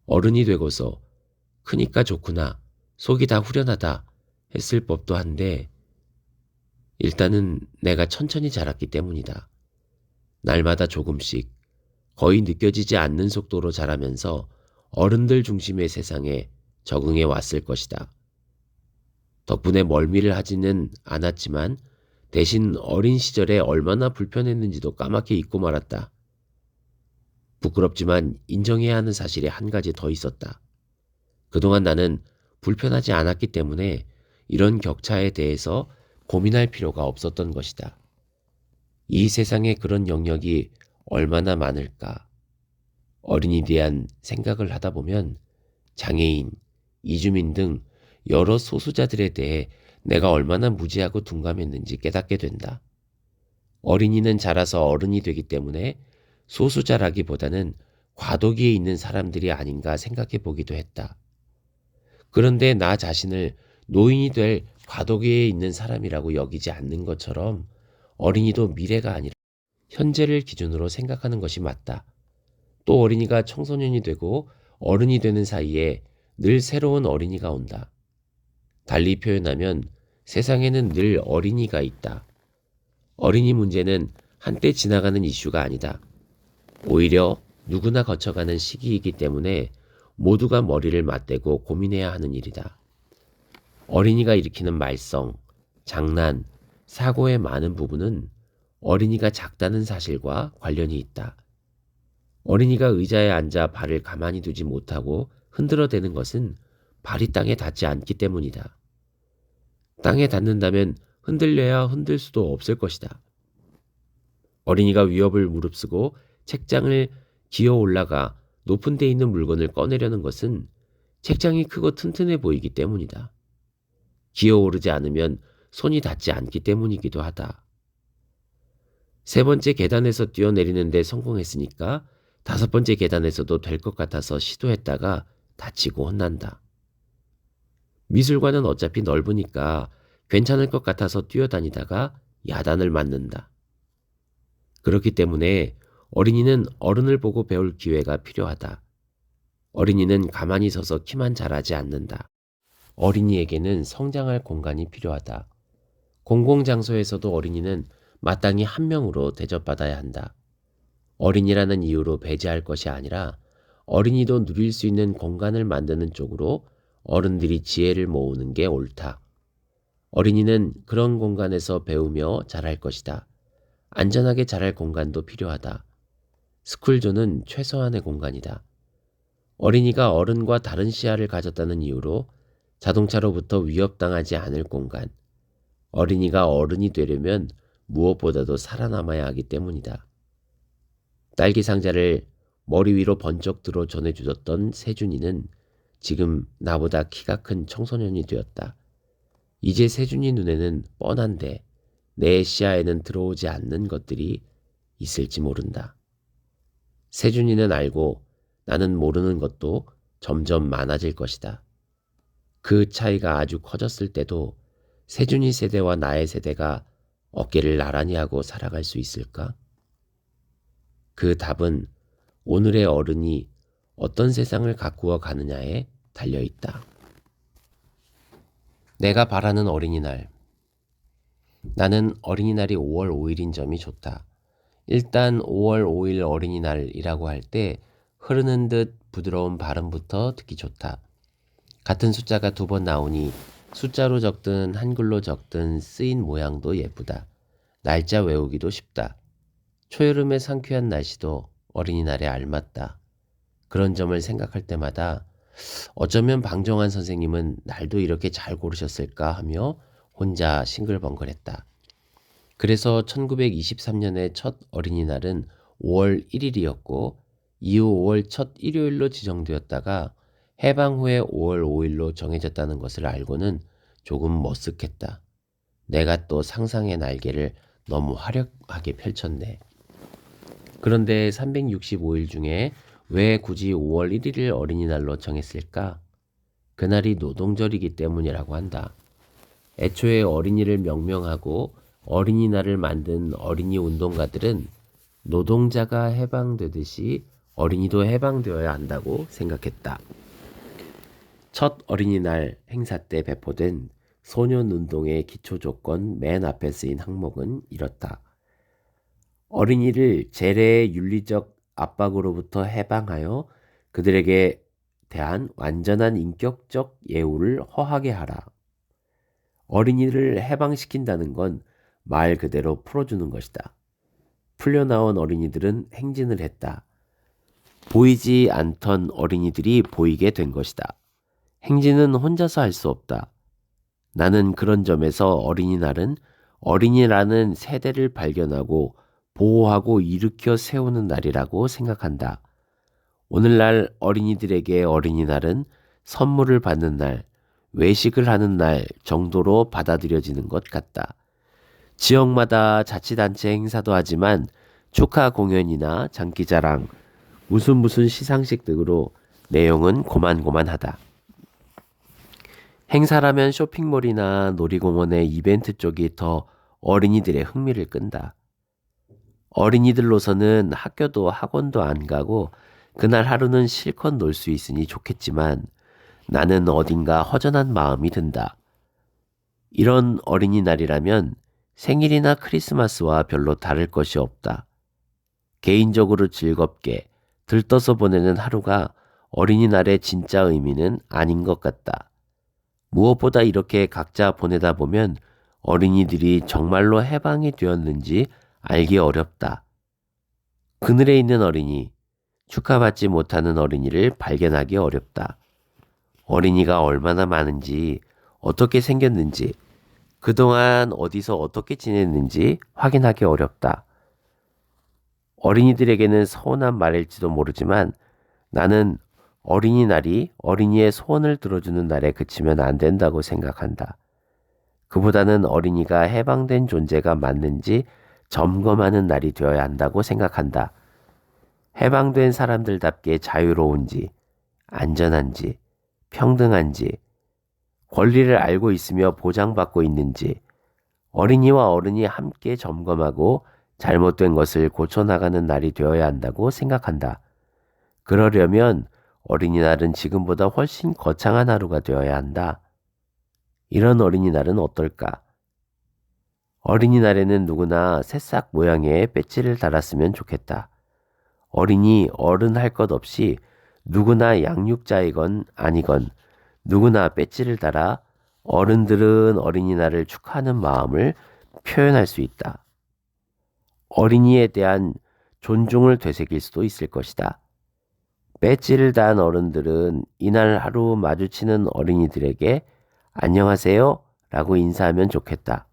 어른이 되고서 크니까 좋구나, 속이 다 후련하다 했을 법도 한데 일단은 내가 천천히 자랐기 때문이다. 날마다 조금씩 거의 느껴지지 않는 속도로 자라면서 어른들 중심의 세상에 적응해 왔을 것이다. 덕분에 멀미를 하지는 않았지만 대신 어린 시절에 얼마나 불편했는지도 까맣게 잊고 말았다. 부끄럽지만 인정해야 하는 사실이 한 가지 더 있었다. 그동안 나는 불편하지 않았기 때문에 이런 격차에 대해서 고민할 필요가 없었던 것이다. 이 세상에 그런 영역이 얼마나 많을까? 어린이에 대한 생각을 하다 보면 장애인, 이주민 등 여러 소수자들에 대해 내가 얼마나 무지하고 둔감했는지 깨닫게 된다. 어린이는 자라서 어른이 되기 때문에 소수자라기보다는 과도기에 있는 사람들이 아닌가 생각해 보기도 했다. 그런데 나 자신을 노인이 될 과도기에 있는 사람이라고 여기지 않는 것처럼 어린이도 미래가 아니라 현재를 기준으로 생각하는 것이 맞다. 또 어린이가 청소년이 되고 어른이 되는 사이에 늘 새로운 어린이가 온다. 달리 표현하면 세상에는 늘 어린이가 있다. 어린이 문제는 한때 지나가는 이슈가 아니다. 오히려 누구나 거쳐가는 시기이기 때문에 모두가 머리를 맞대고 고민해야 하는 일이다. 어린이가 일으키는 말썽, 장난, 사고의 많은 부분은 어린이가 작다는 사실과 관련이 있다. 어린이가 의자에 앉아 발을 가만히 두지 못하고 흔들어대는 것은 발이 땅에 닿지 않기 때문이다. 땅에 닿는다면 흔들려야 흔들 수도 없을 것이다. 어린이가 위협을 무릅쓰고 책장을 기어 올라가 높은 데 있는 물건을 꺼내려는 것은 책장이 크고 튼튼해 보이기 때문이다. 기어 오르지 않으면 손이 닿지 않기 때문이기도 하다. 세 번째 계단에서 뛰어내리는데 성공했으니까 다섯 번째 계단에서도 될 것 같아서 시도했다가 다치고 혼난다. 미술관은 어차피 넓으니까 괜찮을 것 같아서 뛰어다니다가 야단을 맞는다. 그렇기 때문에 어린이는 어른을 보고 배울 기회가 필요하다. 어린이는 가만히 서서 키만 자라지 않는다. 어린이에게는 성장할 공간이 필요하다. 공공장소에서도 어린이는 마땅히 한 명으로 대접받아야 한다. 어린이라는 이유로 배제할 것이 아니라 어린이도 누릴 수 있는 공간을 만드는 쪽으로 어른들이 지혜를 모으는 게 옳다. 어린이는 그런 공간에서 배우며 자랄 것이다. 안전하게 자랄 공간도 필요하다. 스쿨존은 최소한의 공간이다. 어린이가 어른과 다른 시야를 가졌다는 이유로 자동차로부터 위협당하지 않을 공간. 어린이가 어른이 되려면 무엇보다도 살아남아야 하기 때문이다. 딸기 상자를 머리 위로 번쩍 들어 전해주었던 세준이는 지금 나보다 키가 큰 청소년이 되었다. 이제 세준이 눈에는 뻔한데 내 시야에는 들어오지 않는 것들이 있을지 모른다. 세준이는 알고 나는 모르는 것도 점점 많아질 것이다. 그 차이가 아주 커졌을 때도 세준이 세대와 나의 세대가 어깨를 나란히 하고 살아갈 수 있을까? 그 답은 오늘의 어른이 어떤 세상을 가꾸어 가느냐에 달려있다. 내가 바라는 어린이날. 나는 어린이날이 5월 5일인 점이 좋다. 일단 5월 5일 어린이날이라고 할 때 흐르는 듯 부드러운 발음부터 듣기 좋다. 같은 숫자가 두 번 나오니 숫자로 적든 한글로 적든 쓰인 모양도 예쁘다. 날짜 외우기도 쉽다. 초여름의 상쾌한 날씨도 어린이날에 알맞다. 그런 점을 생각할 때마다 어쩌면 방정환 선생님은 날도 이렇게 잘 고르셨을까 하며 혼자 싱글벙글했다. 그래서 1923년의 첫 어린이날은 5월 1일이었고 이후 5월 첫 일요일로 지정되었다가 해방 후에 5월 5일로 정해졌다는 것을 알고는 조금 머쓱했다. 내가 또 상상의 날개를 너무 화려하게 펼쳤네. 그런데 365일 중에 왜 굳이 5월 1일을 어린이날로 정했을까? 그날이 노동절이기 때문이라고 한다. 애초에 어린이를 명명하고 어린이날을 만든 어린이 운동가들은 노동자가 해방되듯이 어린이도 해방되어야 한다고 생각했다. 첫 어린이날 행사 때 배포된 소년운동의 기초조건 맨 앞에 쓰인 항목은 이렇다. 어린이를 재래의 윤리적 압박으로부터 해방하여 그들에게 대한 완전한 인격적 예우를 허하게 하라. 어린이를 해방시킨다는 건 말 그대로 풀어주는 것이다. 풀려나온 어린이들은 행진을 했다. 보이지 않던 어린이들이 보이게 된 것이다. 행진은 혼자서 할 수 없다. 나는 그런 점에서 어린이날은 어린이라는 세대를 발견하고 보호하고 일으켜 세우는 날이라고 생각한다. 오늘날 어린이들에게 어린이날은 선물을 받는 날, 외식을 하는 날 정도로 받아들여지는 것 같다. 지역마다 자치단체 행사도 하지만 축하 공연이나 장기자랑, 무슨 시상식 등으로 내용은 고만고만하다. 행사라면 쇼핑몰이나 놀이공원의 이벤트 쪽이 더 어린이들의 흥미를 끈다. 어린이들로서는 학교도 학원도 안 가고 그날 하루는 실컷 놀 수 있으니 좋겠지만 나는 어딘가 허전한 마음이 든다. 이런 어린이날이라면 생일이나 크리스마스와 별로 다를 것이 없다. 개인적으로 즐겁게 들떠서 보내는 하루가 어린이날의 진짜 의미는 아닌 것 같다. 무엇보다 이렇게 각자 보내다 보면 어린이들이 정말로 해방이 되었는지 알기 어렵다. 그늘에 있는 어린이, 축하받지 못하는 어린이를 발견하기 어렵다. 어린이가 얼마나 많은지, 어떻게 생겼는지, 그동안 어디서 어떻게 지냈는지 확인하기 어렵다. 어린이들에게는 서운한 말일지도 모르지만 나는 어린이날이 어린이의 소원을 들어주는 날에 그치면 안 된다고 생각한다. 그보다는 어린이가 해방된 존재가 맞는지 점검하는 날이 되어야 한다고 생각한다. 해방된 사람들답게 자유로운지, 안전한지, 평등한지, 권리를 알고 있으며 보장받고 있는지, 어린이와 어른이 함께 점검하고 잘못된 것을 고쳐나가는 날이 되어야 한다고 생각한다. 그러려면 어린이날은 지금보다 훨씬 거창한 하루가 되어야 한다. 이런 어린이날은 어떨까? 어린이날에는 누구나 새싹 모양의 배지를 달았으면 좋겠다. 어린이 어른 할 것 없이 누구나 양육자이건 아니건 누구나 배지를 달아 어른들은 어린이날을 축하하는 마음을 표현할 수 있다. 어린이에 대한 존중을 되새길 수도 있을 것이다. 배지를 단 어른들은 이날 하루 마주치는 어린이들에게 안녕하세요 라고 인사하면 좋겠다.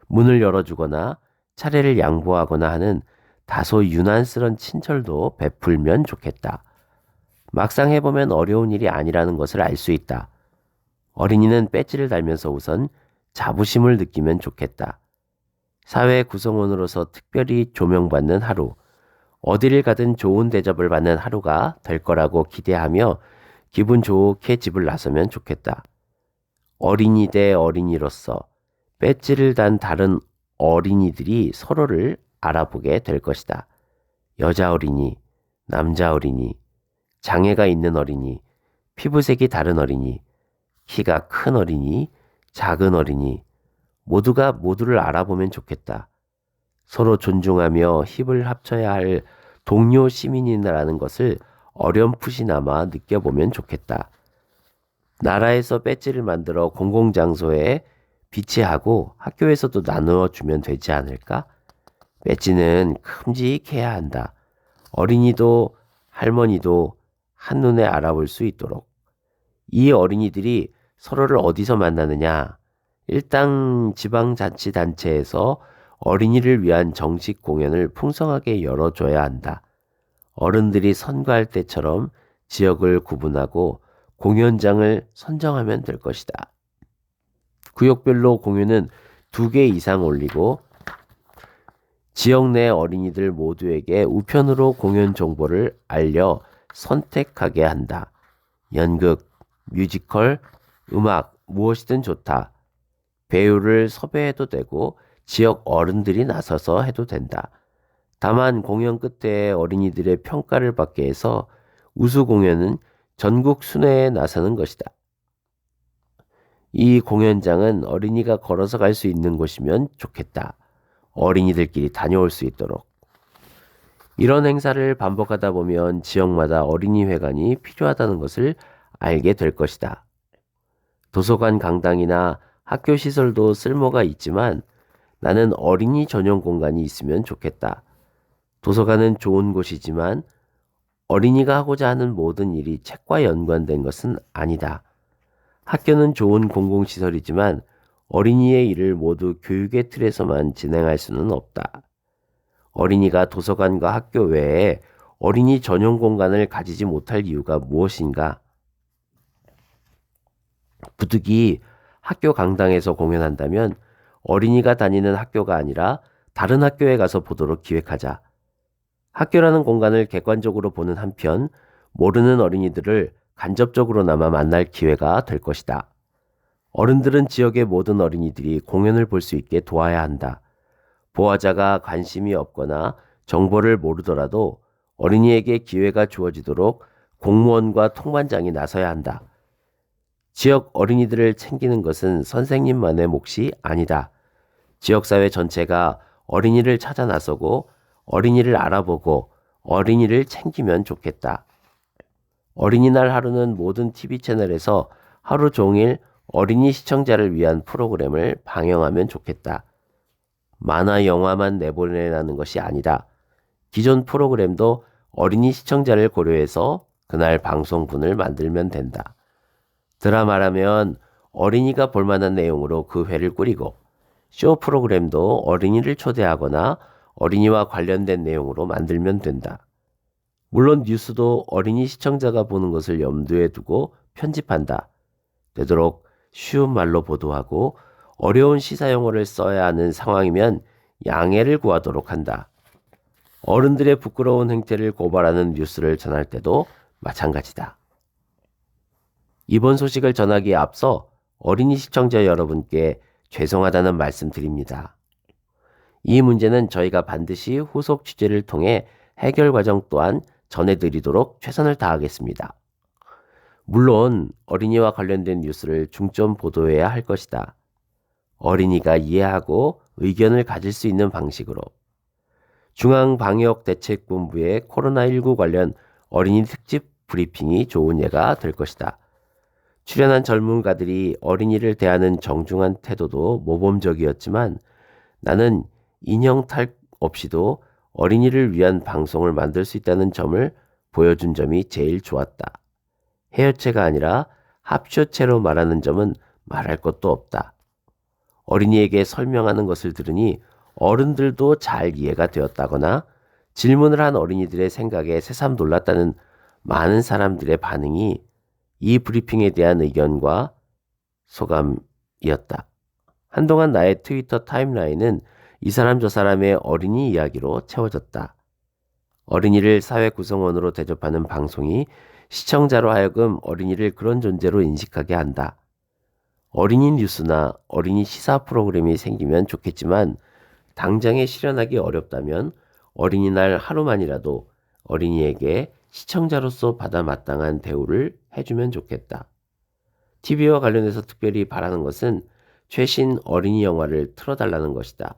문을 열어주거나 차례를 양보하거나 하는 다소 유난스런 친절도 베풀면 좋겠다. 막상 해보면 어려운 일이 아니라는 것을 알 수 있다. 어린이는 배지를 달면서 우선 자부심을 느끼면 좋겠다. 사회 구성원으로서 특별히 조명받는 하루, 어디를 가든 좋은 대접을 받는 하루가 될 거라고 기대하며 기분 좋게 집을 나서면 좋겠다. 어린이 대 어린이로서 배지를 단 다른 어린이들이 서로를 알아보게 될 것이다. 여자 어린이, 남자 어린이, 장애가 있는 어린이, 피부색이 다른 어린이, 키가 큰 어린이, 작은 어린이, 모두가 모두를 알아보면 좋겠다. 서로 존중하며 힘을 합쳐야 할 동료 시민이라는 것을 어렴풋이나마 느껴보면 좋겠다. 나라에서 배지를 만들어 공공장소에 비치하고 학교에서도 나누어 주면 되지 않을까? 배지는 큼직해야 한다. 어린이도 할머니도 한눈에 알아볼 수 있도록. 이 어린이들이 서로를 어디서 만나느냐? 일당 지방자치단체에서 어린이를 위한 정식 공연을 풍성하게 열어줘야 한다. 어른들이 선거할 때처럼 지역을 구분하고 공연장을 선정하면 될 것이다. 구역별로 공연은 2개 이상 올리고 지역 내 어린이들 모두에게 우편으로 공연 정보를 알려 선택하게 한다. 연극, 뮤지컬, 음악 무엇이든 좋다. 배우를 섭외해도 되고 지역 어른들이 나서서 해도 된다. 다만 공연 끝에 어린이들의 평가를 받게 해서 우수 공연은 전국 순회에 나서는 것이다. 이 공연장은 어린이가 걸어서 갈 수 있는 곳이면 좋겠다. 어린이들끼리 다녀올 수 있도록. 이런 행사를 반복하다 보면 지역마다 어린이회관이 필요하다는 것을 알게 될 것이다. 도서관 강당이나 학교 시설도 쓸모가 있지만 나는 어린이 전용 공간이 있으면 좋겠다. 도서관은 좋은 곳이지만 어린이가 하고자 하는 모든 일이 책과 연관된 것은 아니다. 학교는 좋은 공공시설이지만 어린이의 일을 모두 교육의 틀에서만 진행할 수는 없다. 어린이가 도서관과 학교 외에 어린이 전용 공간을 가지지 못할 이유가 무엇인가? 부득이 학교 강당에서 공연한다면 어린이가 다니는 학교가 아니라 다른 학교에 가서 보도록 기획하자. 학교라는 공간을 객관적으로 보는 한편 모르는 어린이들을 간접적으로나마 만날 기회가 될 것이다. 어른들은 지역의 모든 어린이들이 공연을 볼 수 있게 도와야 한다. 보호자가 관심이 없거나 정보를 모르더라도 어린이에게 기회가 주어지도록 공무원과 통반장이 나서야 한다. 지역 어린이들을 챙기는 것은 선생님만의 몫이 아니다. 지역사회 전체가 어린이를 찾아 나서고 어린이를 알아보고 어린이를 챙기면 좋겠다. 어린이날 하루는 모든 TV 채널에서 하루 종일 어린이 시청자를 위한 프로그램을 방영하면 좋겠다. 만화 영화만 내보내라는 것이 아니다. 기존 프로그램도 어린이 시청자를 고려해서 그날 방송분을 만들면 된다. 드라마라면 어린이가 볼만한 내용으로 그 회를 꾸리고 쇼 프로그램도 어린이를 초대하거나 어린이와 관련된 내용으로 만들면 된다. 물론 뉴스도 어린이 시청자가 보는 것을 염두에 두고 편집한다. 되도록 쉬운 말로 보도하고 어려운 시사 용어를 써야 하는 상황이면 양해를 구하도록 한다. 어른들의 부끄러운 행태를 고발하는 뉴스를 전할 때도 마찬가지다. 이번 소식을 전하기에 앞서 어린이 시청자 여러분께 죄송하다는 말씀 드립니다. 이 문제는 저희가 반드시 후속 취재를 통해 해결 과정 또한 전해드리도록 최선을 다하겠습니다. 물론 어린이와 관련된 뉴스를 중점 보도해야 할 것이다. 어린이가 이해하고 의견을 가질 수 있는 방식으로. 중앙방역대책본부의 코로나19 관련 어린이 특집 브리핑이 좋은 예가 될 것이다. 출연한 전문가들이 어린이를 대하는 정중한 태도도 모범적이었지만 나는 인형 탈 없이도 어린이를 위한 방송을 만들 수 있다는 점을 보여준 점이 제일 좋았다. 해여체가 아니라 합쇼체로 말하는 점은 말할 것도 없다. 어린이에게 설명하는 것을 들으니 어른들도 잘 이해가 되었다거나 질문을 한 어린이들의 생각에 새삼 놀랐다는 많은 사람들의 반응이 이 브리핑에 대한 의견과 소감이었다. 한동안 나의 트위터 타임라인은 이 사람 저 사람의 어린이 이야기로 채워졌다. 어린이를 사회 구성원으로 대접하는 방송이 시청자로 하여금 어린이를 그런 존재로 인식하게 한다. 어린이 뉴스나 어린이 시사 프로그램이 생기면 좋겠지만 당장에 실현하기 어렵다면 어린이날 하루만이라도 어린이에게 시청자로서 받아 마땅한 대우를 해주면 좋겠다. TV와 관련해서 특별히 바라는 것은 최신 어린이 영화를 틀어달라는 것이다.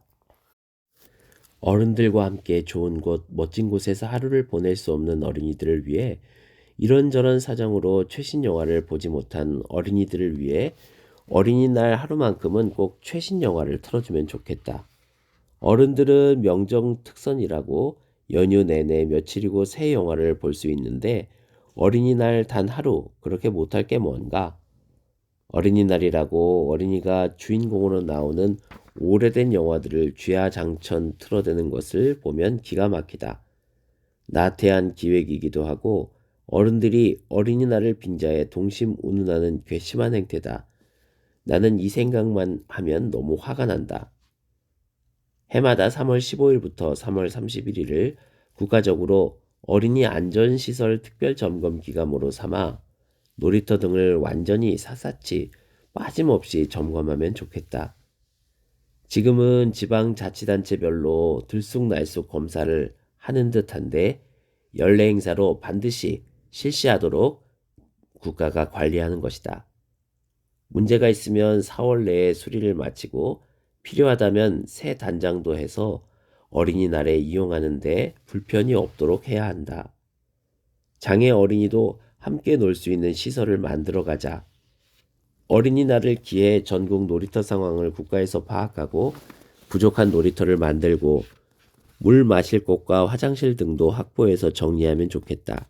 어른들과 함께 좋은 곳, 멋진 곳에서 하루를 보낼 수 없는 어린이들을 위해 이런저런 사정으로 최신 영화를 보지 못한 어린이들을 위해 어린이날 하루만큼은 꼭 최신 영화를 틀어주면 좋겠다. 어른들은 명정 특선이라고 연휴 내내 며칠이고 새 영화를 볼 수 있는데 어린이날 단 하루 그렇게 못할 게 뭔가? 어린이날이라고 어린이가 주인공으로 나오는 오래된 영화들을 쥐야장천 틀어대는 것을 보면 기가 막히다. 나태한 기획이기도 하고 어른들이 어린이날을 빙자해 동심 운운하는 괘씸한 행태다. 나는 이 생각만 하면 너무 화가 난다. 해마다 3월 15일부터 3월 31일을 국가적으로 어린이 안전시설 특별점검 기간으로 삼아 놀이터 등을 완전히 샅샅이 빠짐없이 점검하면 좋겠다. 지금은 지방자치단체별로 들쑥날쑥 검사를 하는 듯한데 연례 행사로 반드시 실시하도록 국가가 관리하는 것이다. 문제가 있으면 4월 내에 수리를 마치고 필요하다면 새 단장도 해서 어린이날에 이용하는 데 불편이 없도록 해야 한다. 장애 어린이도 함께 놀 수 있는 시설을 만들어 가자. 어린이날을 기해 전국 놀이터 상황을 국가에서 파악하고 부족한 놀이터를 만들고 물 마실 곳과 화장실 등도 확보해서 정리하면 좋겠다.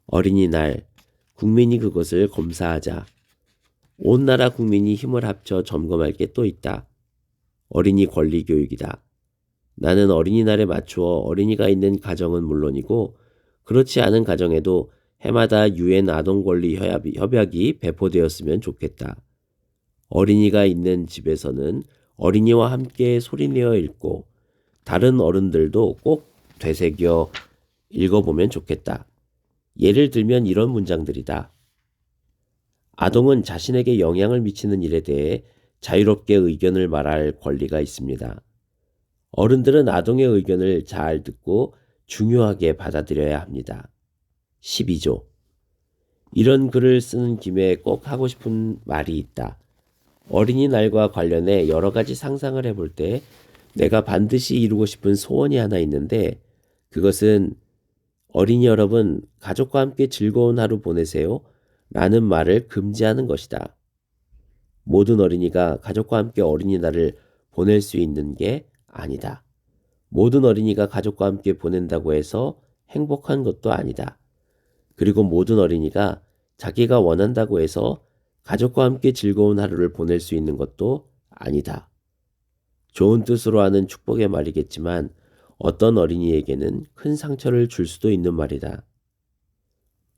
어린이날, 국민이 그것을 검사하자. 온 나라 국민이 힘을 합쳐 점검할 게 또 있다. 어린이 권리 교육이다. 나는 어린이날에 맞추어 어린이가 있는 가정은 물론이고 그렇지 않은 가정에도 해마다 유엔 아동권리 협약이 배포되었으면 좋겠다. 어린이가 있는 집에서는 어린이와 함께 소리내어 읽고 다른 어른들도 꼭 되새겨 읽어보면 좋겠다. 예를 들면 이런 문장들이다. 아동은 자신에게 영향을 미치는 일에 대해 자유롭게 의견을 말할 권리가 있습니다. 어른들은 아동의 의견을 잘 듣고 중요하게 받아들여야 합니다. 12조. 이런 글을 쓰는 김에 꼭 하고 싶은 말이 있다. 어린이날과 관련해 여러 가지 상상을 해볼 때 내가 반드시 이루고 싶은 소원이 하나 있는데 그것은 어린이 여러분, 가족과 함께 즐거운 하루 보내세요. 라는 말을 금지하는 것이다. 모든 어린이가 가족과 함께 어린이날을 보낼 수 있는 게 아니다. 모든 어린이가 가족과 함께 보낸다고 해서 행복한 것도 아니다. 그리고 모든 어린이가 자기가 원한다고 해서 가족과 함께 즐거운 하루를 보낼 수 있는 것도 아니다. 좋은 뜻으로 하는 축복의 말이겠지만 어떤 어린이에게는 큰 상처를 줄 수도 있는 말이다.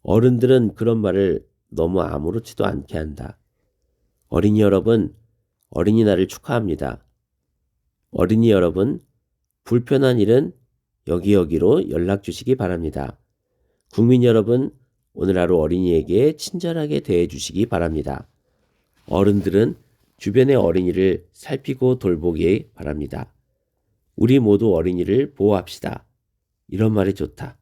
어른들은 그런 말을 너무 아무렇지도 않게 한다. 어린이 여러분, 어린이날을 축하합니다. 어린이 여러분, 불편한 일은 여기로 연락 주시기 바랍니다. 국민 여러분, 오늘 하루 어린이에게 친절하게 대해 주시기 바랍니다. 어른들은 주변의 어린이를 살피고 돌보기 바랍니다. 우리 모두 어린이를 보호합시다. 이런 말이 좋다.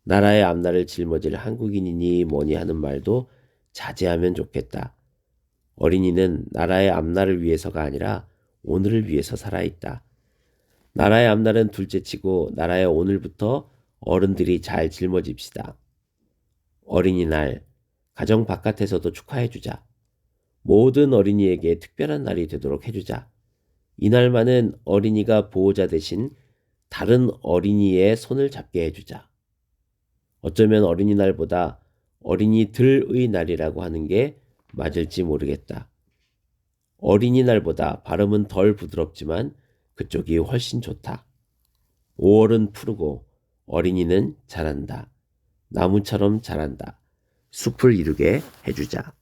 나라의 앞날을 짊어질 한국인이니 뭐니 하는 말도 자제하면 좋겠다. 어린이는 나라의 앞날을 위해서가 아니라 오늘을 위해서 살아있다. 나라의 앞날은 둘째치고 나라의 오늘부터 어른들이 잘 짊어집시다. 어린이날, 가정 바깥에서도 축하해주자. 모든 어린이에게 특별한 날이 되도록 해주자. 이날만은 어린이가 보호자 대신 다른 어린이의 손을 잡게 해주자. 어쩌면 어린이날보다 어린이들의 날이라고 하는 게 맞을지 모르겠다. 어린이날보다 발음은 덜 부드럽지만 그쪽이 훨씬 좋다. 5월은 푸르고 어린이는 자란다. 나무처럼 자란다. 숲을 이루게 해주자.